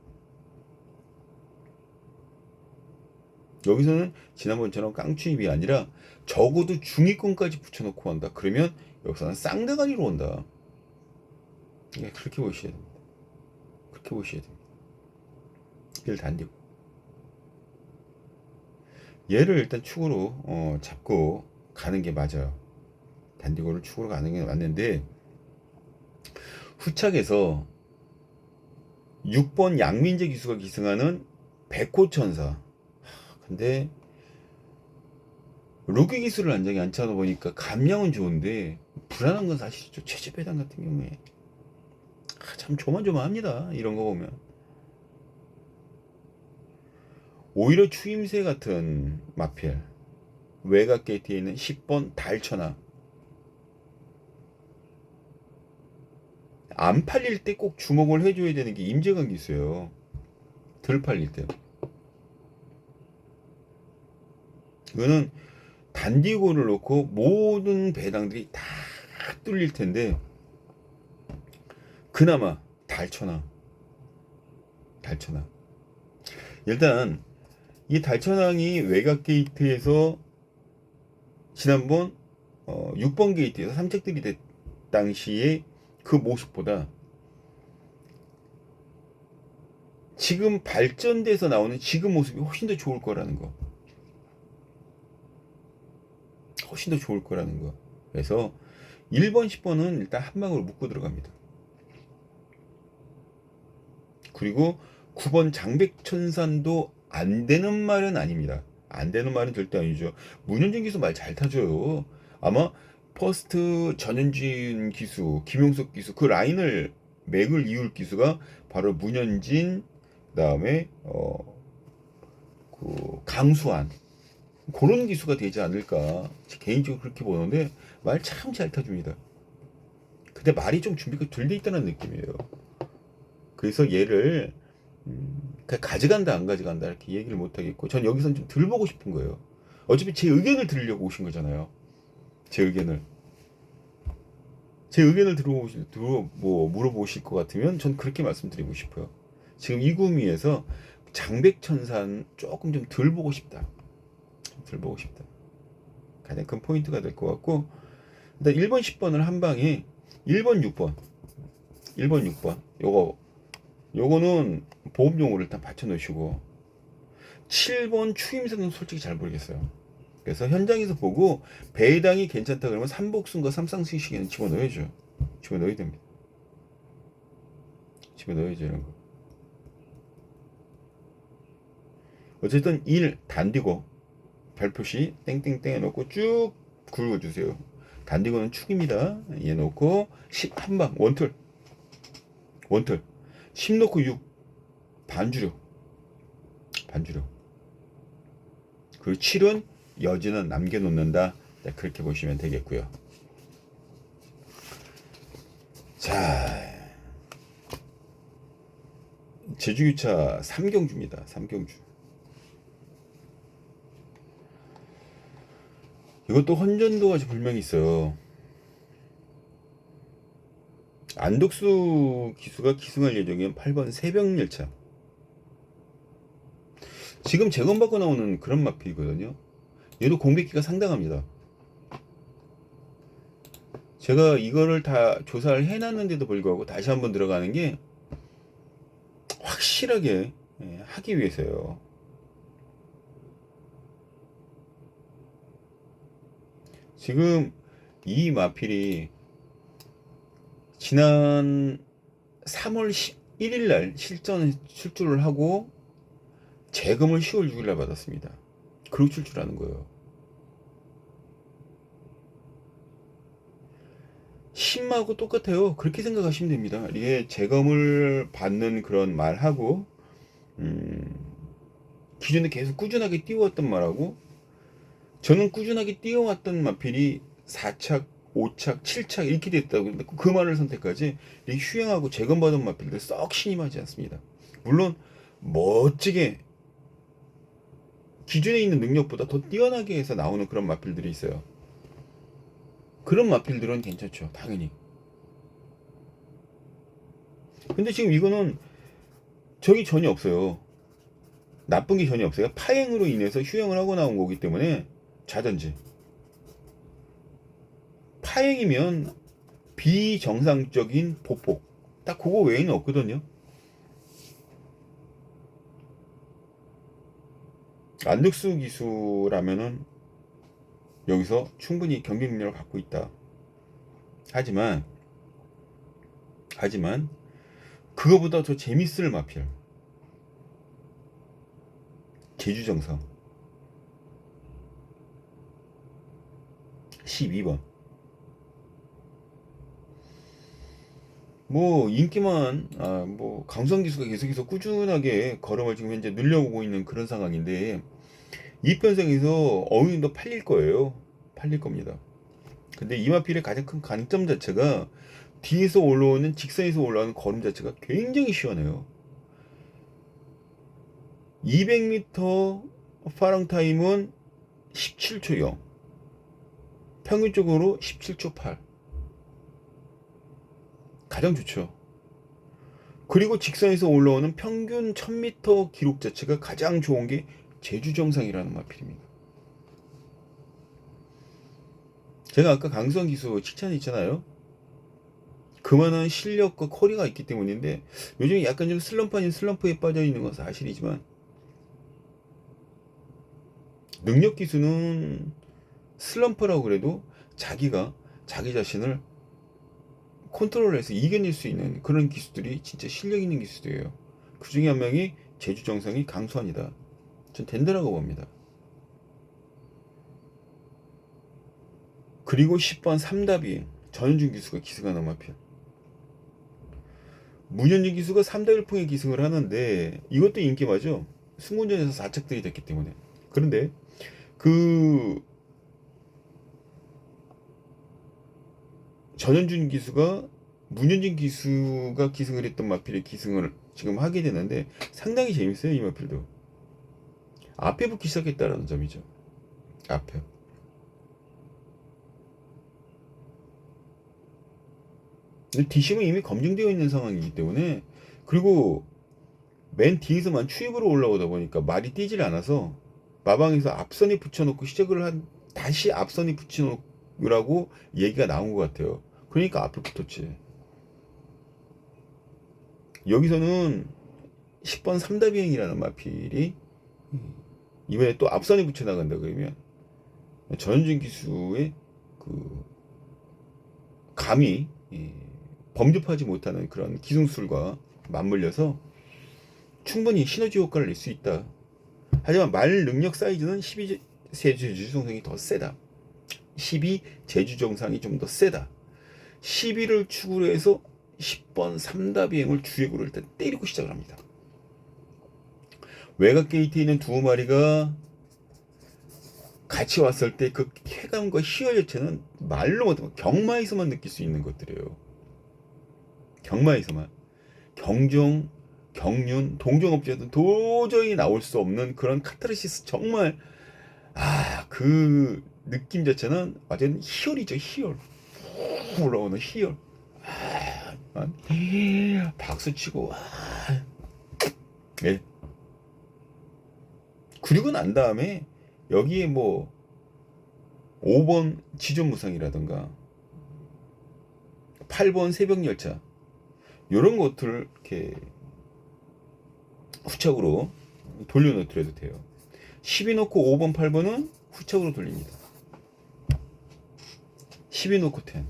여기서는 지난번처럼 깡추입이 아니라 적어도 중위권까지 붙여놓고 한다. 그러면 여기서는 쌍대가리로 온다. 그렇게 보셔야 됩니다. 그렇게 보셔야 됩니다. 일 단디고. 얘를 일단 축으로 잡고 가는 게 맞아요. 단디고를 축으로 가는 게 맞는데 후착에서 6번 양민재 기수가 기승하는 백호천사. 근데 로기 기술을 안정에 앉혀놓 보니까 감량은 좋은데 불안한 건 사실이죠. 최저 배당 같은 경우에 참 조만조만합니다. 이런 거 보면 오히려 추임새 같은 마필 외곽 게이트에 있는 10번 달천하 안 팔릴 때 꼭 주목을 해줘야 되는 게 임재강 기수예요. 덜 팔릴 때. 이거는 단디고를 놓고 모든 배당들이 다 뚫릴 텐데 그나마 달천하 일단 이 달천항이 외곽 게이트에서 지난번 6번 게이트에서 삼책들이 됐 당시에 그 모습보다 지금 발전돼서 나오는 지금 모습이 훨씬 더 좋을 거라는 거. 훨씬 더 좋을 거라는 거. 그래서 1번, 10번은 일단 한 방으로 묶고 들어갑니다. 그리고 9번 장백천산도 안 되는 말은 아닙니다. 안 되는 말은 절대 아니죠. 문현진 기수 말 잘 타줘요. 아마 퍼스트 전현진 기수, 김용석 기수 그 라인을 맥을 이을 기수가 바로 문현진, 그다음에 그 강수환 그런 기수가 되지 않을까 개인적으로 그렇게 보는데 말 참 잘 타줍니다. 근데 말이 좀 준비가 덜 돼 있다는 느낌이에요. 그래서 얘를 가져간다 안 가져간다 이렇게 얘기를 못 하겠고 전 여기선 좀 덜 보고 싶은 거예요. 어차피 제 의견을 들으려고 오신 거잖아요. 제 의견을 물어보실 것 같으면 전 그렇게 말씀드리고 싶어요. 지금 이 구미에서 장백천산 조금 좀 덜 보고 싶다. 가장 큰 포인트가 될 것 같고 일단 1번 10번을 한 방에 1번 6번 1번, 6번. 요거는 보험용으로 일단 받쳐 놓으시고 7번 추임새는 솔직히 잘 모르겠어요. 그래서 현장에서 보고 배당이 괜찮다 그러면 삼복순과 삼상승 시계는 집어넣어야죠. 집어넣어야 됩니다. 집어넣어야죠, 이런 거. 어쨌든 1 단디고 별표시 땡땡땡 해놓고 쭉 굵어주세요. 단디고는 축입니다. 얘 놓고 10 한방 원틀 10 놓고 6 반주력 그리고 7은 여지는 남겨놓는다. 그렇게 보시면 되겠고요. 자, 제주유차 3경주입니다. 3경주. 이것도 혼전도가 분명히 있어요. 안덕수 기수가 기승할 예정인 8번 새벽열차. 지금 재검받고 나오는 그런 마필이거든요. 얘도 공백기가 상당합니다. 제가 이거를 다 조사를 해놨는데도 불구하고 다시 한번 들어가는 게 확실하게 하기 위해서요. 지금 이 마필이 지난 3월 11일 날 출주를 하고 재검을 10월 6일 날 받았습니다. 그리고 출주하는 거예요. 신마하고 똑같아요. 그렇게 생각하시면 됩니다. 이게 재검을 받는 그런 말하고 기존에 계속 꾸준하게 띄워왔던 말하고 저는 꾸준하게 띄워왔던 마필이 4착, 5착, 7착 이렇게 됐다고 근데 그 말을 선택하지 휴양하고 재검받은 마필들 썩 신임하지 않습니다. 물론 멋지게 기존에 있는 능력보다 더 뛰어나게 해서 나오는 그런 마필들이 있어요. 그런 마필들은 괜찮죠. 당연히. 근데 지금 이거는 적이 전혀 없어요. 나쁜 게 전혀 없어요. 파행으로 인해서 휴양을 하고 나온 거기 때문에 자전지. 파행이면 비정상적인 보폭. 딱 그거 외에는 없거든요. 안덕수 기수라면은 여기서 충분히 경기 능력을 갖고 있다. 하지만 그거보다 더 재밌을 마필. 제주정상 12번. 뭐 인기만 뭐 강성 기수가 계속해서 꾸준하게 걸음을 지금 현재 늘려오고 있는 그런 상황인데 이 편성에서 어느 정도 팔릴 거예요. 팔릴 겁니다. 근데 이 마필의 가장 큰 강점 자체가 뒤에서 올라오는 직선에서 올라오는 걸음 자체가 굉장히 시원해요. 200m 파랑 타임은 17초 0. 평균적으로 17초 8. 가장 좋죠. 그리고 직선에서 올라오는 평균 1000m 기록 자체가 가장 좋은 게 제주정상이라는 마필입니다. 제가 아까 강성 기수 칭찬했잖아요. 그만한 실력과 커리가 있기 때문인데 요즘 약간 좀 슬럼프 아닌 슬럼프에 빠져 있는 건 사실이지만 능력 기수는 슬럼프라고 그래도 자기가 자기 자신을 컨트롤해서 이겨낼 수 있는 그런 기수들이 진짜 실력 있는 기수들이에요. 그 중에 한 명이 제주정상이 강수환이다. 전 된다라고 봅니다. 그리고 10번 삼답이 전현준 기수가 기승하는 마필. 문현준 기수가 삼답일풍에 기승을 하는데 이것도 인기마죠. 승군전에서 4착들이 됐기 때문에. 그런데 그 전현준 기수가 문현준 기수가 기승을 했던 마필에 기승을 지금 하게 되는데 상당히 재밌어요. 이 마필도 앞에 붙기 시작했다라는 점이죠. 앞에 DC는 이미 검증되어 있는 상황이기 때문에 그리고 맨 뒤에서만 추입으로 올라오다 보니까 말이 뛰질 않아서 마방에서 앞선에 붙여놓고 시작을 한 다시 앞선에 붙여놓으라고 얘기가 나온 것 같아요. 그러니까 앞에 붙었지. 여기서는 10번 3다비행이라는 마필이 이번에 또 앞선에 붙여 나간다 그러면 전현준 기수의 그 감히 범접하지 못하는 그런 기승술과 맞물려서 충분히 시너지 효과를 낼 수 있다. 하지만 말 능력 사이즈는 12 제주 정상이 더 세다. 12 제주 정상이 좀 더 세다. 12를 축으로 해서 10번 3다 비행을 주역으로 일단 때리고 시작을 합니다. 외곽 게이트에 있는 두 마리가 같이 왔을 때 그 쾌감과 희열 자체는 말로 못하면 경마에서만 느낄 수 있는 것들이에요. 경마에서만. 경종, 경륜, 동종업체는 도저히 나올 수 없는 그런 카타르시스. 정말 그 느낌 자체는 완전 희열이죠. 희열. 올라오는 희열. 박수치고 네. 그리고 난 다음에 여기에 뭐 5번 지존무상이라든가 8번 새벽열차 이런 것들을 이렇게 후착으로 돌려놓더라도 돼요. 10이 놓고 5번 8번은 후착으로 돌립니다. 10이 놓고 10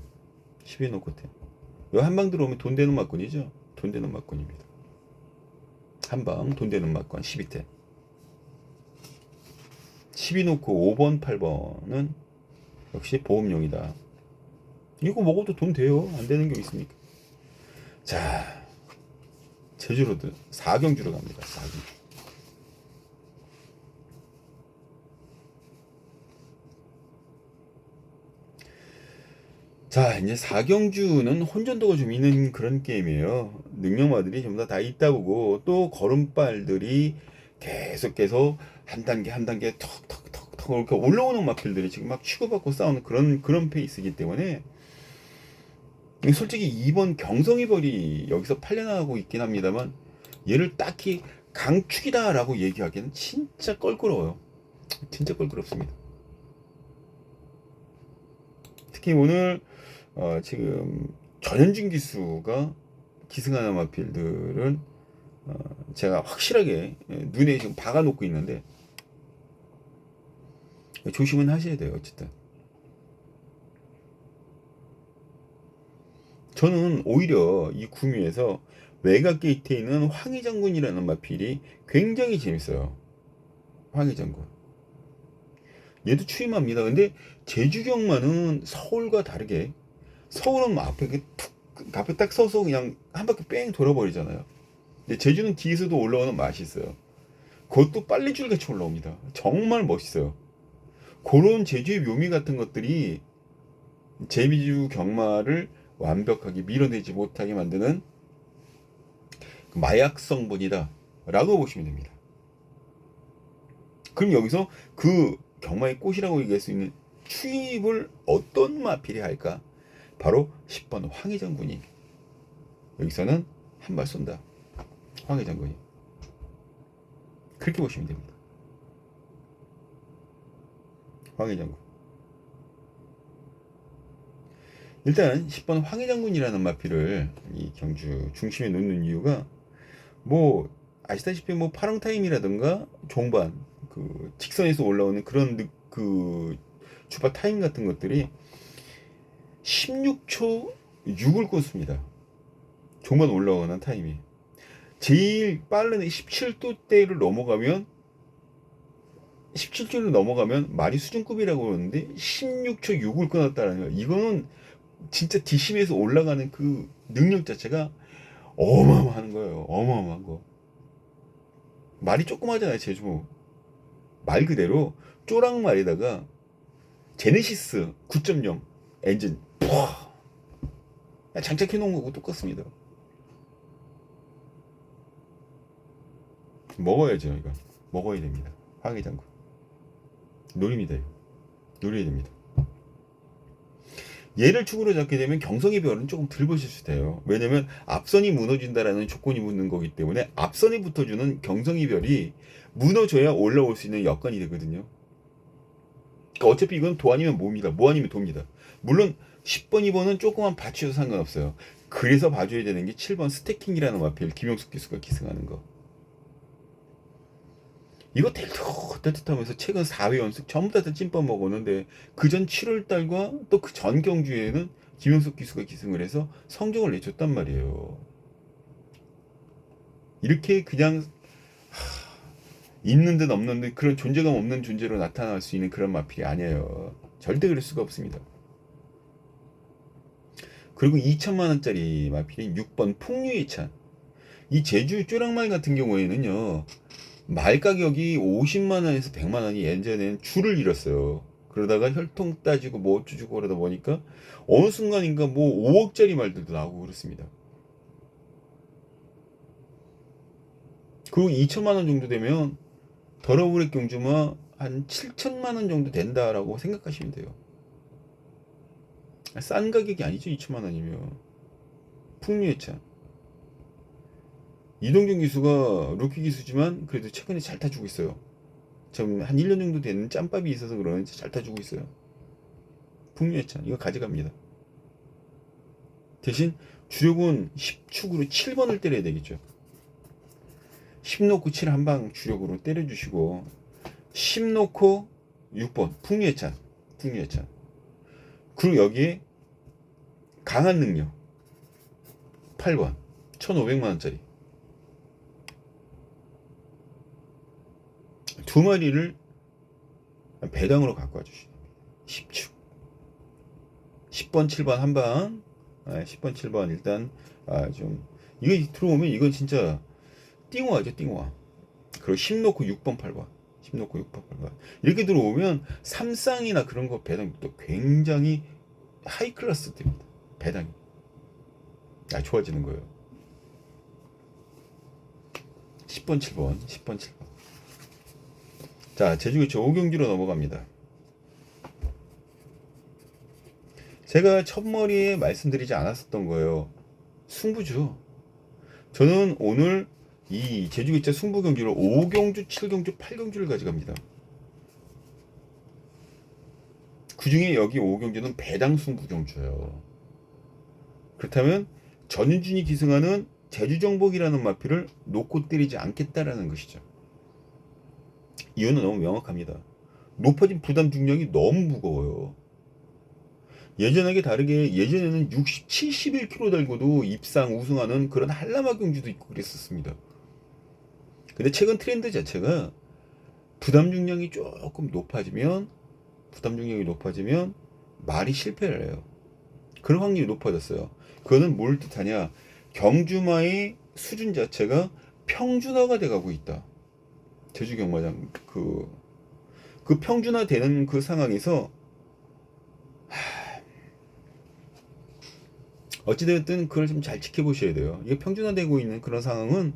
10이 놓고 10 요 한방 들어오면 돈 되는 막군이죠. 돈 되는 막군입니다. 한방 돈 되는 막군 12태 10이 놓고 5번 8번은 역시 보험용이다. 이거 먹어도 돈 돼요. 안 되는 게 있습니까? 자, 제주로드 4경주로 갑니다. 4경주. 자, 이제 4경주는 혼전도가 좀 있는 그런 게임이에요. 능력마들이 전부 다 있다 보고 또 걸음발들이 계속해서 한 단계 턱턱턱턱 이렇게 올라오는 마필들이 지금 막 치고받고 싸우는 그런 페이스이기 때문에 솔직히 2번 경성의 벌이 여기서 팔려나가고 있긴 합니다만 얘를 딱히 강축이다라고 얘기하기에는 진짜 껄끄러워요. 진짜 껄끄럽습니다. 특히 오늘 지금 전현진 기수가 기승하는 마필들은 제가 확실하게 눈에 지금 박아놓고 있는데 조심은 하셔야 돼요. 어쨌든 저는 오히려 이 구미에서 외곽 게이트에 있는 황희장군이라는 마필이 굉장히 재밌어요. 황희장군 얘도 추임합니다. 근데 제주경마는 서울과 다르게 서울은 앞에 딱 서서 그냥 한 바퀴 뺑 돌아버리잖아요. 근데 제주는 뒤에서도 올라오는 맛이 있어요. 그것도 빨래줄같이 올라옵니다. 정말 멋있어요. 그런 제주의 묘미 같은 것들이 제주 경마를 완벽하게 밀어내지 못하게 만드는 마약 성분이다 라고 보시면 됩니다. 그럼 여기서 그 경마의 꽃이라고 얘기할 수 있는 추입을 어떤 마필이 할까? 바로 10번 황희장군이 여기서는 한 발 쏜다. 황희장군이 그렇게 보시면 됩니다. 황희장군 일단 10번 황희장군이라는 마필을 이 경주 중심에 놓는 이유가 뭐 아시다시피 뭐 파랑타임이라든가 종반 그 직선에서 올라오는 그런 그 주파 타임 같은 것들이 16초 6을 꽂습니다. 종반 올라오는 타임이 제일 빠른 17도대를 넘어가면 17초를 넘어가면 말이 수준급이라고 그러는데 16초 6을 끊었다는 거예요. 이거는 진짜 뒷심에서 올라가는 그 능력 자체가 어마어마한 거예요. 어마어마한 거. 말이 조그마잖아요. 제주 말 그대로 쪼랑말에다가 제네시스 9.0 엔진 장착해 놓은 거고 똑같습니다. 먹어야죠. 이거 먹어야 됩니다. 황해장군 노립니다. 노려야 됩니다. 얘를 축으로 잡게 되면 경성의 별은 조금 덜 보실 수 있어요. 왜냐면 앞선이 무너진다라는 조건이 붙는 거기 때문에 앞선이 붙어주는 경성의 별이 무너져야 올라올 수 있는 여건이 되거든요. 그러니까 어차피 이건 도 아니면 모입니다. 모 아니면 도입니다. 물론 10번, 2번은 조그만 받쳐도 상관없어요. 그래서 봐줘야 되는 게 7번 스태킹이라는 마필 김용석 기수가 기승하는 거. 이거 따뜻하면서 최근 4회 연속 전부 다 찐빵 먹었는데 그전 7월달과 또 그 전 경주에는 김용석 기수가 기승을 해서 성적을 내줬단 말이에요. 이렇게 그냥 있는 듯 없는 듯 그런 존재감 없는 존재로 나타날 수 있는 그런 마필이 아니에요. 절대 그럴 수가 없습니다. 그리고 2천만 원짜리 마필인 6번 풍류의찬. 이 제주 쪼랑말 같은 경우에는요. 말 가격이 50만 원에서 100만 원이 예전에는 줄을 잃었어요. 그러다가 혈통 따지고 뭐 어쩌고 그러다 보니까 어느 순간인가 뭐 5억짜리 말들도 나오고 그렇습니다. 그리고 2천만 원 정도 되면 더러브렉 경주마 한 7천만 원 정도 된다라고 생각하시면 돼요. 싼 가격이 아니죠. 2천만 원이면. 풍류의차. 이동경 기수가 루키 기수지만 그래도 최근에 잘 타주고 있어요. 지금 한 1년 정도 되는 짬밥이 있어서 그런지 잘 타주고 있어요. 풍류의차. 이거 가져갑니다. 대신 주력은 10축으로 7번을 때려야 되겠죠. 10 놓고 7 한 방 주력으로 때려주시고 10 놓고 6번 풍류의찬. 풍류의찬. 그리고 여기에 강한 능력 8번 1,500만원짜리 두 마리를 배당으로 갖고 와주시죠. 10축 10번 7번 한방 10번 7번 일단 좀 이거 들어오면 이건 진짜 띵호하죠. 띵호화. 그리고 10 놓고 6번 8번 10 놓고 6번 8번 이렇게 들어오면 삼쌍이나 그런 거 배당도 굉장히 하이 클래스 됩니다. 배당이 좋아지는 거예요. 10번 7번 10번 7번 자 제주교체 5경주로 넘어갑니다. 제가 첫머리에 말씀드리지 않았었던 거예요. 승부주. 저는 오늘 이 제주교체 승부 경주를 5경주 7경주 8경주를 가져갑니다. 그 중에 여기 5경주는 배당 승부 경주예요. 그렇다면 전윤준이 기승하는 제주정복이라는 마필을 놓고 때리지 않겠다라는 것이죠. 이유는 너무 명확합니다. 높아진 부담 중량이 너무 무거워요. 예전하게 다르게 예전에는 60, 71kg 달고도 입상 우승하는 그런 한라마 경주도 있고 그랬었습니다. 근데 최근 트렌드 자체가 부담 중량이 조금 높아지면 말이 실패를 해요. 그런 확률이 높아졌어요. 그거는 뭘 뜻하냐? 경주마의 수준 자체가 평준화가 돼가고 있다. 제주 경마장 그 평준화 되는 그 상황에서 어찌되었든 그걸 좀 잘 지켜보셔야 돼요. 이게 평준화되고 있는 그런 상황은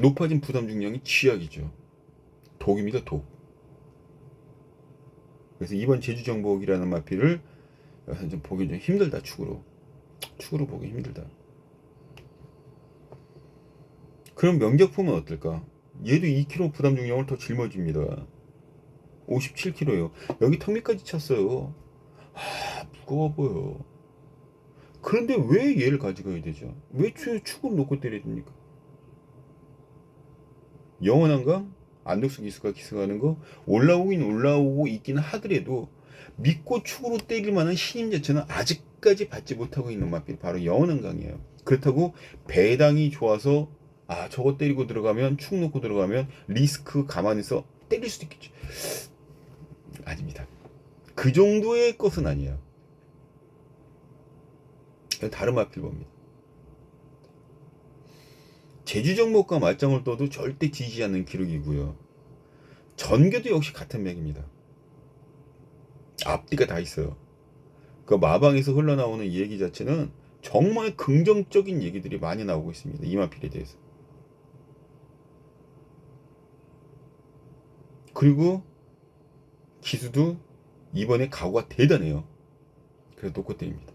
높아진 부담 중량이 쥐약이죠. 독입니다. 독. 그래서 이번 제주정복이라는 마필을 좀 보기 좀 힘들다. 축으로 보기 힘들다. 그럼 명작품은 어떨까? 얘도 2kg 부담 중량을 더 짊어집니다. 57kg요. 여기 턱밑까지 찼어요. 무거워 보여. 그런데 왜 얘를 가져가야 되죠? 왜 축을 놓고 때려야 됩니까? 영원한가? 안덕수 기수가 기승하는 거 올라오고 있기는 하더라도 믿고 축으로 때릴 만한 신임 자체는 아직까지 받지 못하고 있는 마필 바로 영원한강이에요. 그렇다고 배당이 좋아서 저거 때리고 들어가면 축 놓고 들어가면 리스크 감안해서 때릴 수도 있겠죠. 아닙니다. 그 정도의 것은 아니에요. 다른 마필 봅니다. 제주정복과 맞짱을 떠도 절대 지지 않는 기록이고요. 전교도 역시 같은 맥입니다. 앞뒤가 다 있어요. 그 마방에서 흘러나오는 이 얘기 자체는 정말 긍정적인 얘기들이 많이 나오고 있습니다. 이 마필에 대해서. 그리고 기수도 이번에 각오가 대단해요. 그래서 놓고 때립니다.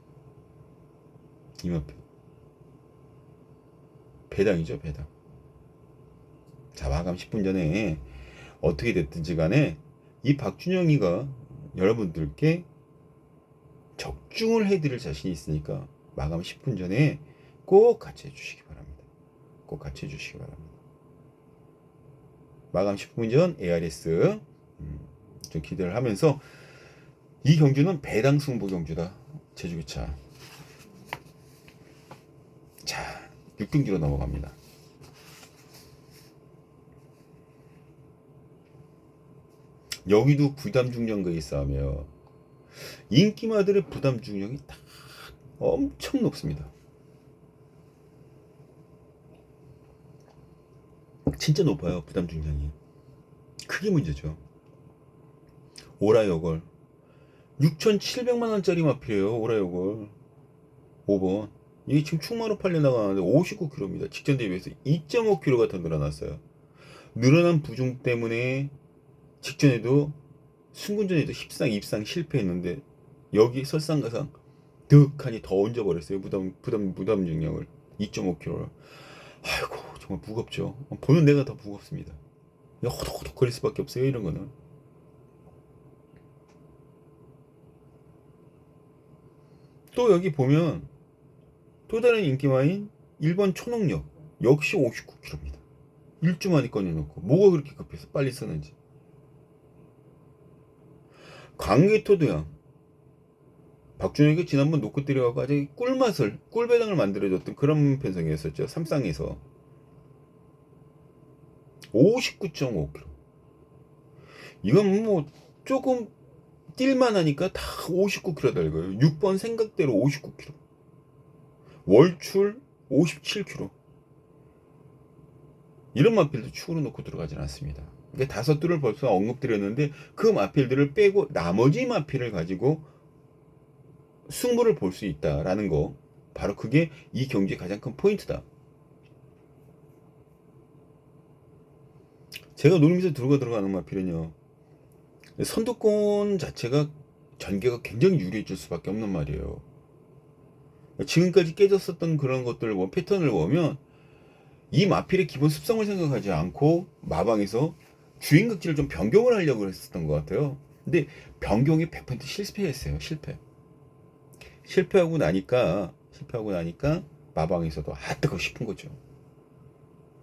이 마필. 배당이죠, 배당. 자, 마감 10분 전에 어떻게 됐든지 간에 이 박준영이가 여러분들께 적중을 해드릴 자신이 있으니까 마감 10분 전에 꼭 같이 해주시기 바랍니다. 꼭 같이 해주시기 바랍니다. 마감 10분 전 ARS 좀 기대를 하면서 이 경주는 배당 승부 경주다. 제주기차. 자, 6경기로 넘어갑니다. 여기도 부담 중량과의 싸움이에요. 인기마들의 부담 중량이 다 엄청 높습니다. 진짜 높아요. 부담 중량이. 그게 문제죠. 오라요걸 6,700만원짜리 마필이에요. 오라요걸 5번. 이게 지금 충마로 팔려나가는데 59kg입니다. 직전 대비해서 2.5kg가 더 늘어났어요. 늘어난 부중 때문에 직전에도 승군전에도 십상 입상 실패했는데 여기 설상가상 득하니 더 얹어버렸어요. 부담 중량을 2.5kg를. 아이고 정말 무겁죠. 보는 내가 더 무겁습니다. 호덕호덕 거릴 수밖에 없어요. 이런 거는. 또 여기 보면 또 다른 인기마인 1번 초능력 역시 59kg입니다. 1주 만에 꺼내놓고 뭐가 그렇게 급해서 빨리 쓰는지. 강개토도양 박준혁이 지난번 놓고 때려갖고 아주 꿀배당을 만들어줬던 그런 편성이었었죠. 삼쌍에서 59.5kg. 이건 뭐 조금 뛸만 하니까 다 59kg 달고요. 6번 생각대로 59kg. 월출 57kg. 이런 마필도 축으로 놓고 들어가진 않습니다. 그러니까 5뚜를 벌써 언급드렸는데 그 마필들을 빼고 나머지 마필을 가지고 승부를 볼 수 있다라는 거. 바로 그게 이 경기의 가장 큰 포인트다. 제가 노림에서 들어가는 마필은요. 선두권 자체가 전개가 굉장히 유리해질 수밖에 없는 말이에요. 지금까지 깨졌었던 그런 것들 패턴을 보면 이 마필의 기본 습성을 생각하지 않고 마방에서 주행각지를 좀 변경을 하려고 했었던 것 같아요. 근데 변경이 100% 실패했어요. 실패하고 나니까 마방에서도 뜨고 싶은 거죠.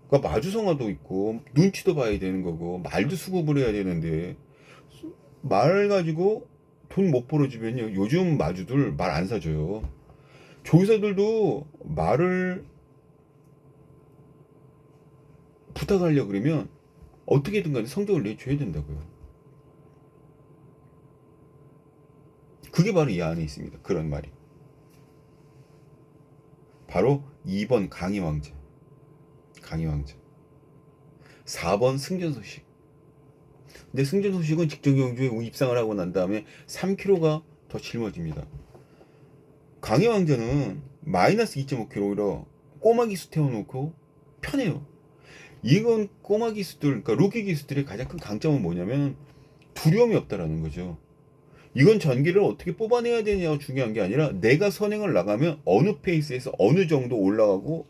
그러니까 마주성화도 있고 눈치도 봐야 되는 거고 말도 수급을 해야 되는데 말을 가지고 돈 못 벌어주면요. 요즘 마주들 말 안 사줘요. 조교사들도 말을 부탁하려고 그러면 어떻게든 간에 성적을 내줘야 된다고요. 그게 바로 이 안에 있습니다. 그런 말이. 바로 2번 강희왕자. 4번 승전소식. 근데 승전소식은 직전 경주에 입상을 하고 난 다음에 3kg가 더 짊어집니다. 강희왕자는 마이너스 2.5kg로 꼬마 기수 태워놓고 편해요. 이건 꼬마 기수들, 그러니까 루키 기수들의 가장 큰 강점은 뭐냐면 두려움이 없다라는 거죠. 이건 전기를 어떻게 뽑아내야 되냐가 중요한 게 아니라 내가 선행을 나가면 어느 페이스에서 어느 정도 올라가고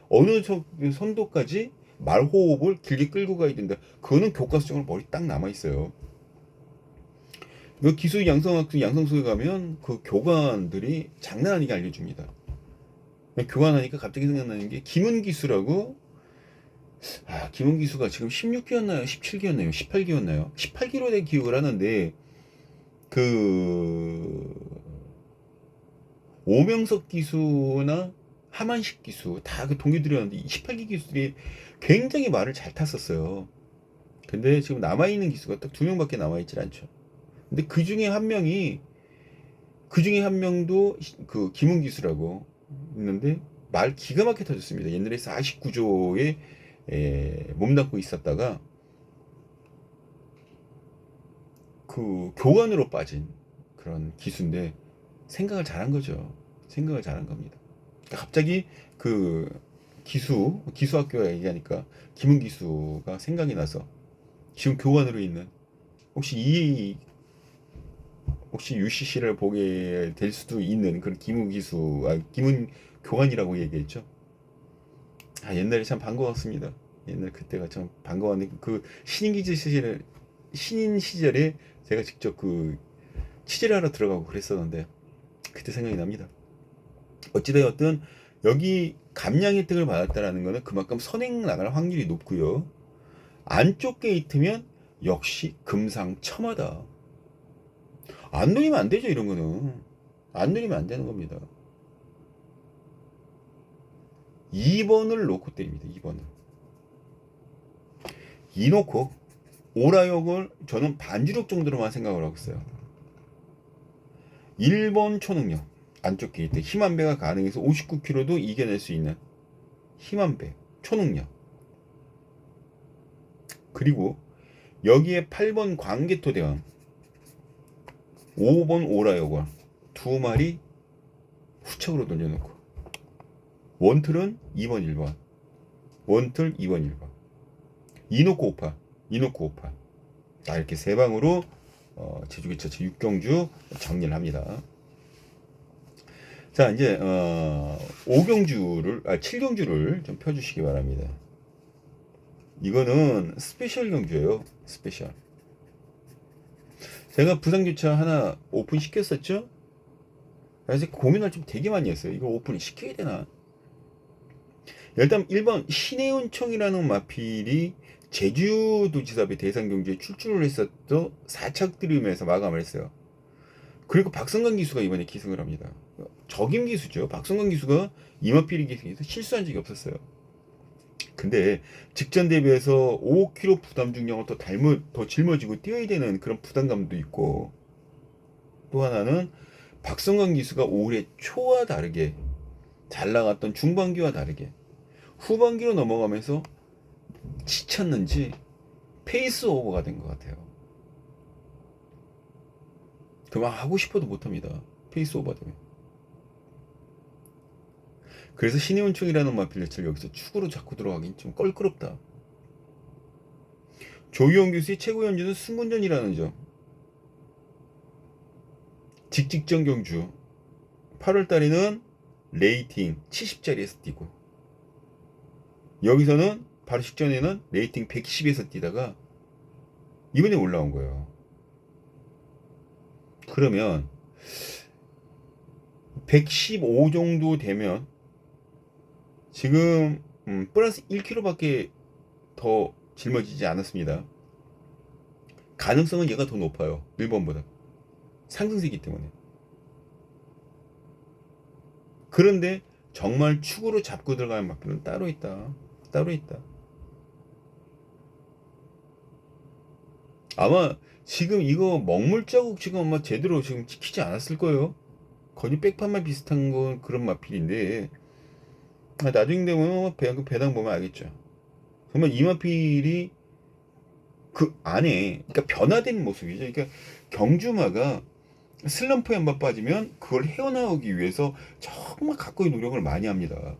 어느 선도까지 말호흡을 길게 끌고 가야 된다. 그거는 교과서적으로 머리 딱 남아 있어요. 기수 양성소에 가면 그 교관들이 장난 아니게 알려줍니다. 교관하니까 갑자기 생각나는 게 김은기수라고. 김은기수가 지금 16기였나요? 17기였나요? 18기였나요? 18기로 된 기억을 하는데 오명석 기수나 하만식 기수 다 그 동기들이었는데 18기 기수들이 굉장히 말을 잘 탔었어요. 근데 지금 남아있는 기수가 딱 2명밖에 남아있질 않죠. 근데 그 중에 한 명도 그 김은 기수라고 있는데 말 기가 막히게 터졌습니다. 옛날에 49조에 몸담고 있었다가 그 교관으로 빠진 그런 기수인데 생각을 잘한 거죠. 생각을 잘한 겁니다. 갑자기 그 기수학교 얘기하니까 김은 기수가 생각이 나서 지금 교관으로 있는 혹시 UCC를 보게 될 수도 있는 그런 김은 교관이라고 얘기했죠. 옛날에 참 반가웠습니다. 옛날 그때가 참 반가웠는데 그 신인 시절에 제가 직접 그 취재를 하러 들어가고 그랬었는데 그때 생각이 납니다. 어찌되었든 여기 감량 혜택을 받았다라는 거는 그만큼 선행 나갈 확률이 높고요. 안쪽 게이트면 역시 금상첨화다. 안 누리면 안 되죠. 이런 거는 안 누리면 안 되는 겁니다. 2번을 놓고 때립니다. 2번을 이 놓고 오라역을 저는 반주력 정도로만 생각을 하고 있어요. 1번 초능력 안쪽 게이트 힘한 배가 가능해서 59km도 이겨낼 수 있는 힘한 배 초능력. 그리고 여기에 8번 광개토 대왕 5번 오라요걸 두 마리 후척으로 돌려놓고 원틀은 2번 1번 원틀 2번 1번 이놓고 5파 자 이렇게 세 방으로 제주기차체 6경주 정리를 합니다. 자 이제 7경주를 좀 펴주시기 바랍니다. 이거는 스페셜 경주예요. 스페셜. 제가 부산교차 하나 오픈 시켰었죠. 그래서 고민을 좀 되게 많이 했어요. 이거 오픈 시켜야 되나. 일단 1번 신해운총이라는 마필이 제주도지사배 대상경주에 출전을 했었던 4착 드림에서 마감을 했어요. 그리고 박성관 기수가 이번에 기승을 합니다. 적임 기수죠. 박성관 기수가 이 마필이 기승해서 실수한 적이 없었어요. 근데 직전 대비해서 5kg 부담 중량을 더 짊어지고 뛰어야 되는 그런 부담감도 있고, 또 하나는 박성관 기수가 올해 초와 다르게 잘 나갔던 중반기와 다르게 후반기로 넘어가면서 지쳤는지 페이스 오버가 된 것 같아요. 그만 하고 싶어도 못합니다. 페이스 오버 되면. 그래서 신해운총이라는 마필 자체를 여기서 축으로 자꾸 들어가긴 좀 껄끄럽다. 조희영 교수의 최고 연주는 승군전이라는 점. 직직전 경주 8월달에는 레이팅 70짜리에서 뛰고, 여기서는 바로 직전에는 레이팅 110에서 뛰다가 이번에 올라온 거예요. 그러면 115 정도 되면 지금 플러스 1kg밖에 더 짊어지지 않았습니다. 가능성은 얘가 더 높아요. 1번보다. 상승세기 때문에. 그런데 정말 축으로 잡고 들어가는 마필은 따로 있다. 따로 있다. 아마 지금 이거 먹물 자국 지금 아마 제대로 지금 찍히지 않았을 거예요. 거의 백판만 비슷한 건 그런 마필인데, 나중에 되면 배당 보면 알겠죠. 정말 이 마필이 그 안에 그러니까 변화된 모습이죠. 그러니까 경주마가 슬럼프에 한번 빠지면 그걸 헤어나오기 위해서 정말 각고의 노력을 많이 합니다.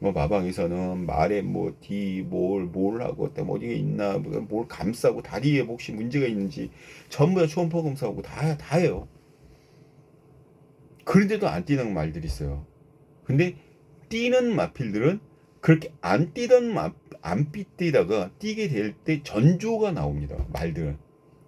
뭐 마방에서는 말에 뭐 뭘 하고 또 어디에 있나 뭘 감싸고 다리에 혹시 문제가 있는지 전부 다 초음파 검사하고 다 해요. 그런데도 안 뛰는 말들이 있어요. 근데 뛰는 마필들은 그렇게 안 뛰다가 뛰게 될 때 전조가 나옵니다. 말들은.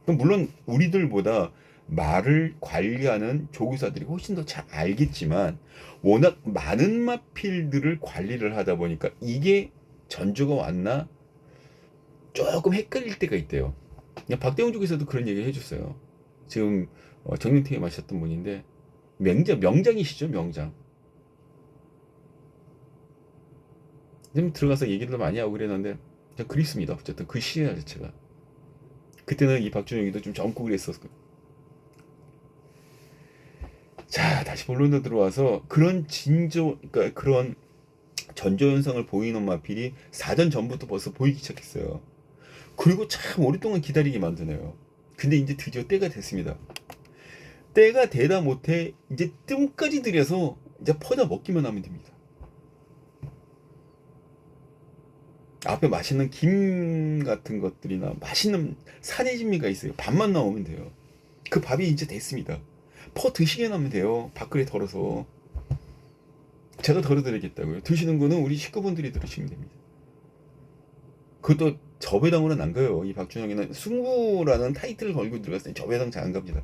물론 우리들보다 말을 관리하는 조교사들이 훨씬 더 잘 알겠지만, 워낙 많은 마필들을 관리를 하다 보니까 이게 전조가 왔나 조금 헷갈릴 때가 있대요. 박대웅 조교사도 그런 얘기 해줬어요. 지금 정년퇴임 하셨던 분인데 명장이시죠. 명장. 좀 들어가서 얘기도 많이 하고 그랬는데 그립습니다. 어쨌든 그 시절 자체가. 그때는 이 박준영이도 좀 젊고 그랬었고. 자, 다시 본론으로 들어와서 그러니까 그런 전조 현상을 보이는 마필이 4전 전부터 벌써 보이기 시작했어요. 그리고 참 오랫동안 기다리게 만드네요. 근데 이제 드디어 때가 됐습니다. 때가 되다 못해 이제 뜸까지 들여서 이제 퍼다 먹기만 하면 됩니다. 앞에 맛있는 김 같은 것들이나 맛있는 사내진미가 있어요. 밥만 나오면 돼요. 그 밥이 이제 됐습니다. 퍼 드시게 하면 돼요. 밥그릇 덜어서. 제가 덜어드리겠다고요. 드시는 거는 우리 식구분들이 들으시면 됩니다. 그것도 저배당으로는 안 가요. 이 박준영이는 승부라는 타이틀을 걸고 들어갔을 때 저배당 잘 안 갑니다.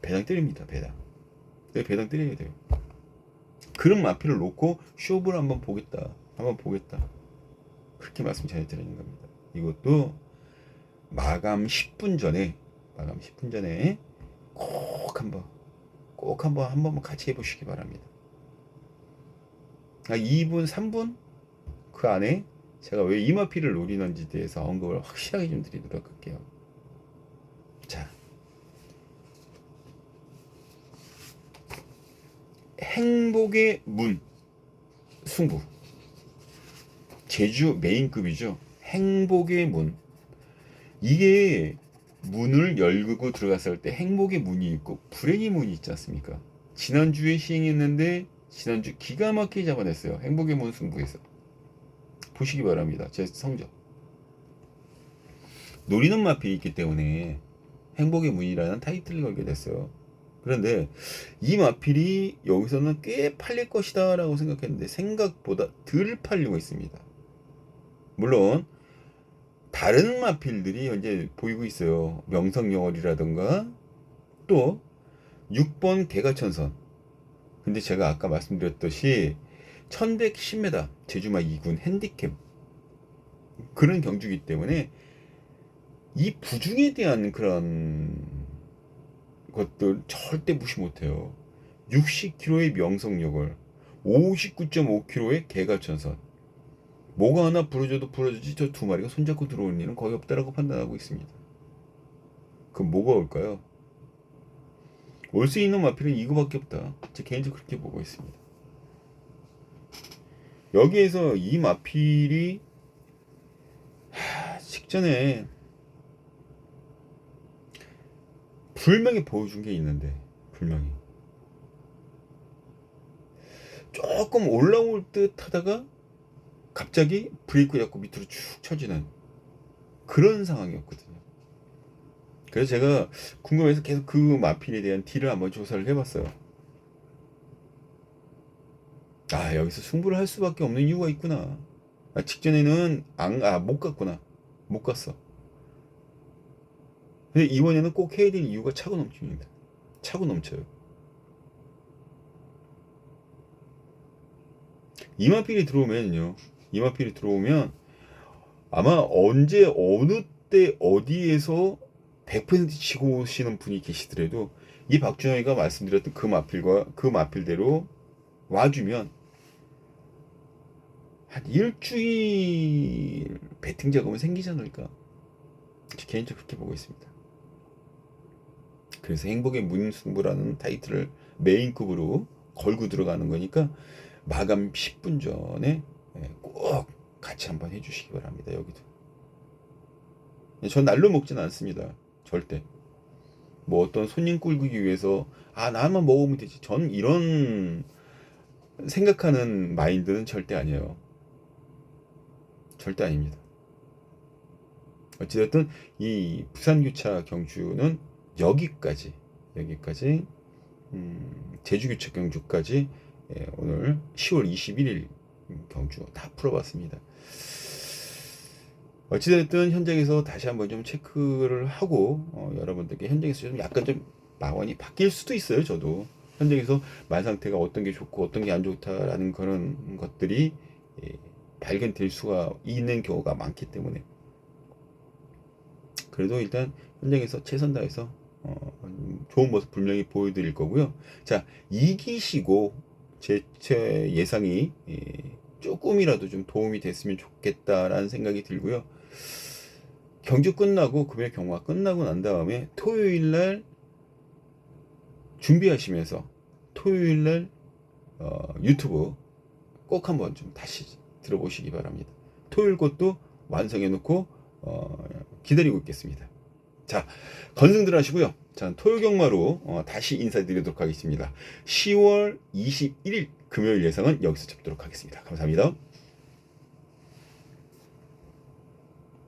배당 때립니다. 배당 때려야 돼요. 그런 마필을 놓고 쇼부를 한번 보겠다. 그렇게 말씀 전해드리는 겁니다. 이것도 마감 10분 전에 꼭 한번 같이 해보시기 바랍니다. 2분, 3분 그 안에 제가 왜 이 마필을 노리는지에 대해서 언급을 확실하게 좀 드리도록 할게요. 자, 행복의 문 승부, 제주 메인급이죠. 행복의 문. 이게 문을 열고 들어갔을 때 행복의 문이 있고 불행의 문이 있지 않습니까? 지난주에 시행했는데 지난주 기가 막히게 잡아냈어요. 행복의 문 승부에서. 보시기 바랍니다. 제 성적. 노리는 마필이 있기 때문에 행복의 문이라는 타이틀을 걸게 됐어요. 그런데 이 마필이 여기서는 꽤 팔릴 것이다 라고 생각했는데 생각보다 덜 팔리고 있습니다. 물론 다른 마필들이 현재 보이고 있어요. 명성영월이라던가 또 6번 개가천선. 근데 제가 아까 말씀드렸듯이 1110m 제주마 2군 핸디캡 그런 경주이기 때문에 이 부중에 대한 그런 것들 절대 무시 못해요. 60km의 명성영월, 59.5km의 개가천선. 뭐가 하나 부러져도 부러지지 저 두 마리가 손잡고 들어오는 일은 거의 없다라고 판단하고 있습니다. 그럼 뭐가 올까요? 올 수 있는 마필은 이거밖에 없다. 제 개인적으로 그렇게 보고 있습니다. 여기에서 이 마필이 직전에 불명이 보여준 게 있는데 불명이 조금 올라올 듯 하다가 갑자기 브레이크 잡고 밑으로 쭉 쳐지는 그런 상황이었거든요. 그래서 제가 궁금해서 계속 그 마필에 대한 딜을 한번 조사를 해봤어요. 여기서 승부를 할 수밖에 없는 이유가 있구나. 직전에는 못 갔어. 근데 이번에는 꼭 해야 될 이유가 차고 넘칩니다. 차고 넘쳐요. 이 마필이 들어오면 아마 언제 어느 때 어디에서 100% 치고 오시는 분이 계시더라도 이 박준영이가 말씀드렸던 그 마필대로 와주면 한 일주일 배팅 자금은 생기지 않을까. 개인적으로 그렇게 보고 있습니다. 그래서 행복의 문승부라는 타이틀을 메인급으로 걸고 들어가는 거니까 마감 10분 전에 꼭 같이 한번 해주시기 바랍니다. 여기도. 전 날로 먹지는 않습니다. 절대. 뭐 어떤 손님 꿀기 위해서 나만 먹으면 되지. 전 이런 생각하는 마인드는 절대 아니에요. 절대 아닙니다. 어찌됐든 이 부산교차 경주는 여기까지 제주교차 경주까지 오늘 10월 21일 경주 다 풀어봤습니다. 어찌됐든 현장에서 다시 한번 좀 체크를 하고 여러분들께 현장에서 좀 약간 좀 마원이 바뀔 수도 있어요. 저도 현장에서 말 상태가 어떤 게 좋고 어떤 게 안 좋다라는 그런 것들이 발견될 수가 있는 경우가 많기 때문에 그래도 일단 현장에서 최선 다해서 좋은 모습 분명히 보여드릴 거고요. 자, 이기시고 제 예상이 조금이라도 좀 도움이 됐으면 좋겠다라는 생각이 들고요. 경주 끝나고 금요일 경마 끝나고 난 다음에 토요일날 준비하시면서 토요일날 유튜브 꼭 한번 좀 다시 들어보시기 바랍니다. 토요일 것도 완성해 놓고 기다리고 있겠습니다. 자, 건승들 하시고요. 자, 토요 경마로 다시 인사드리도록 하겠습니다. 10월 21일 금요일 예상은 여기서 잡도록 하겠습니다. 감사합니다.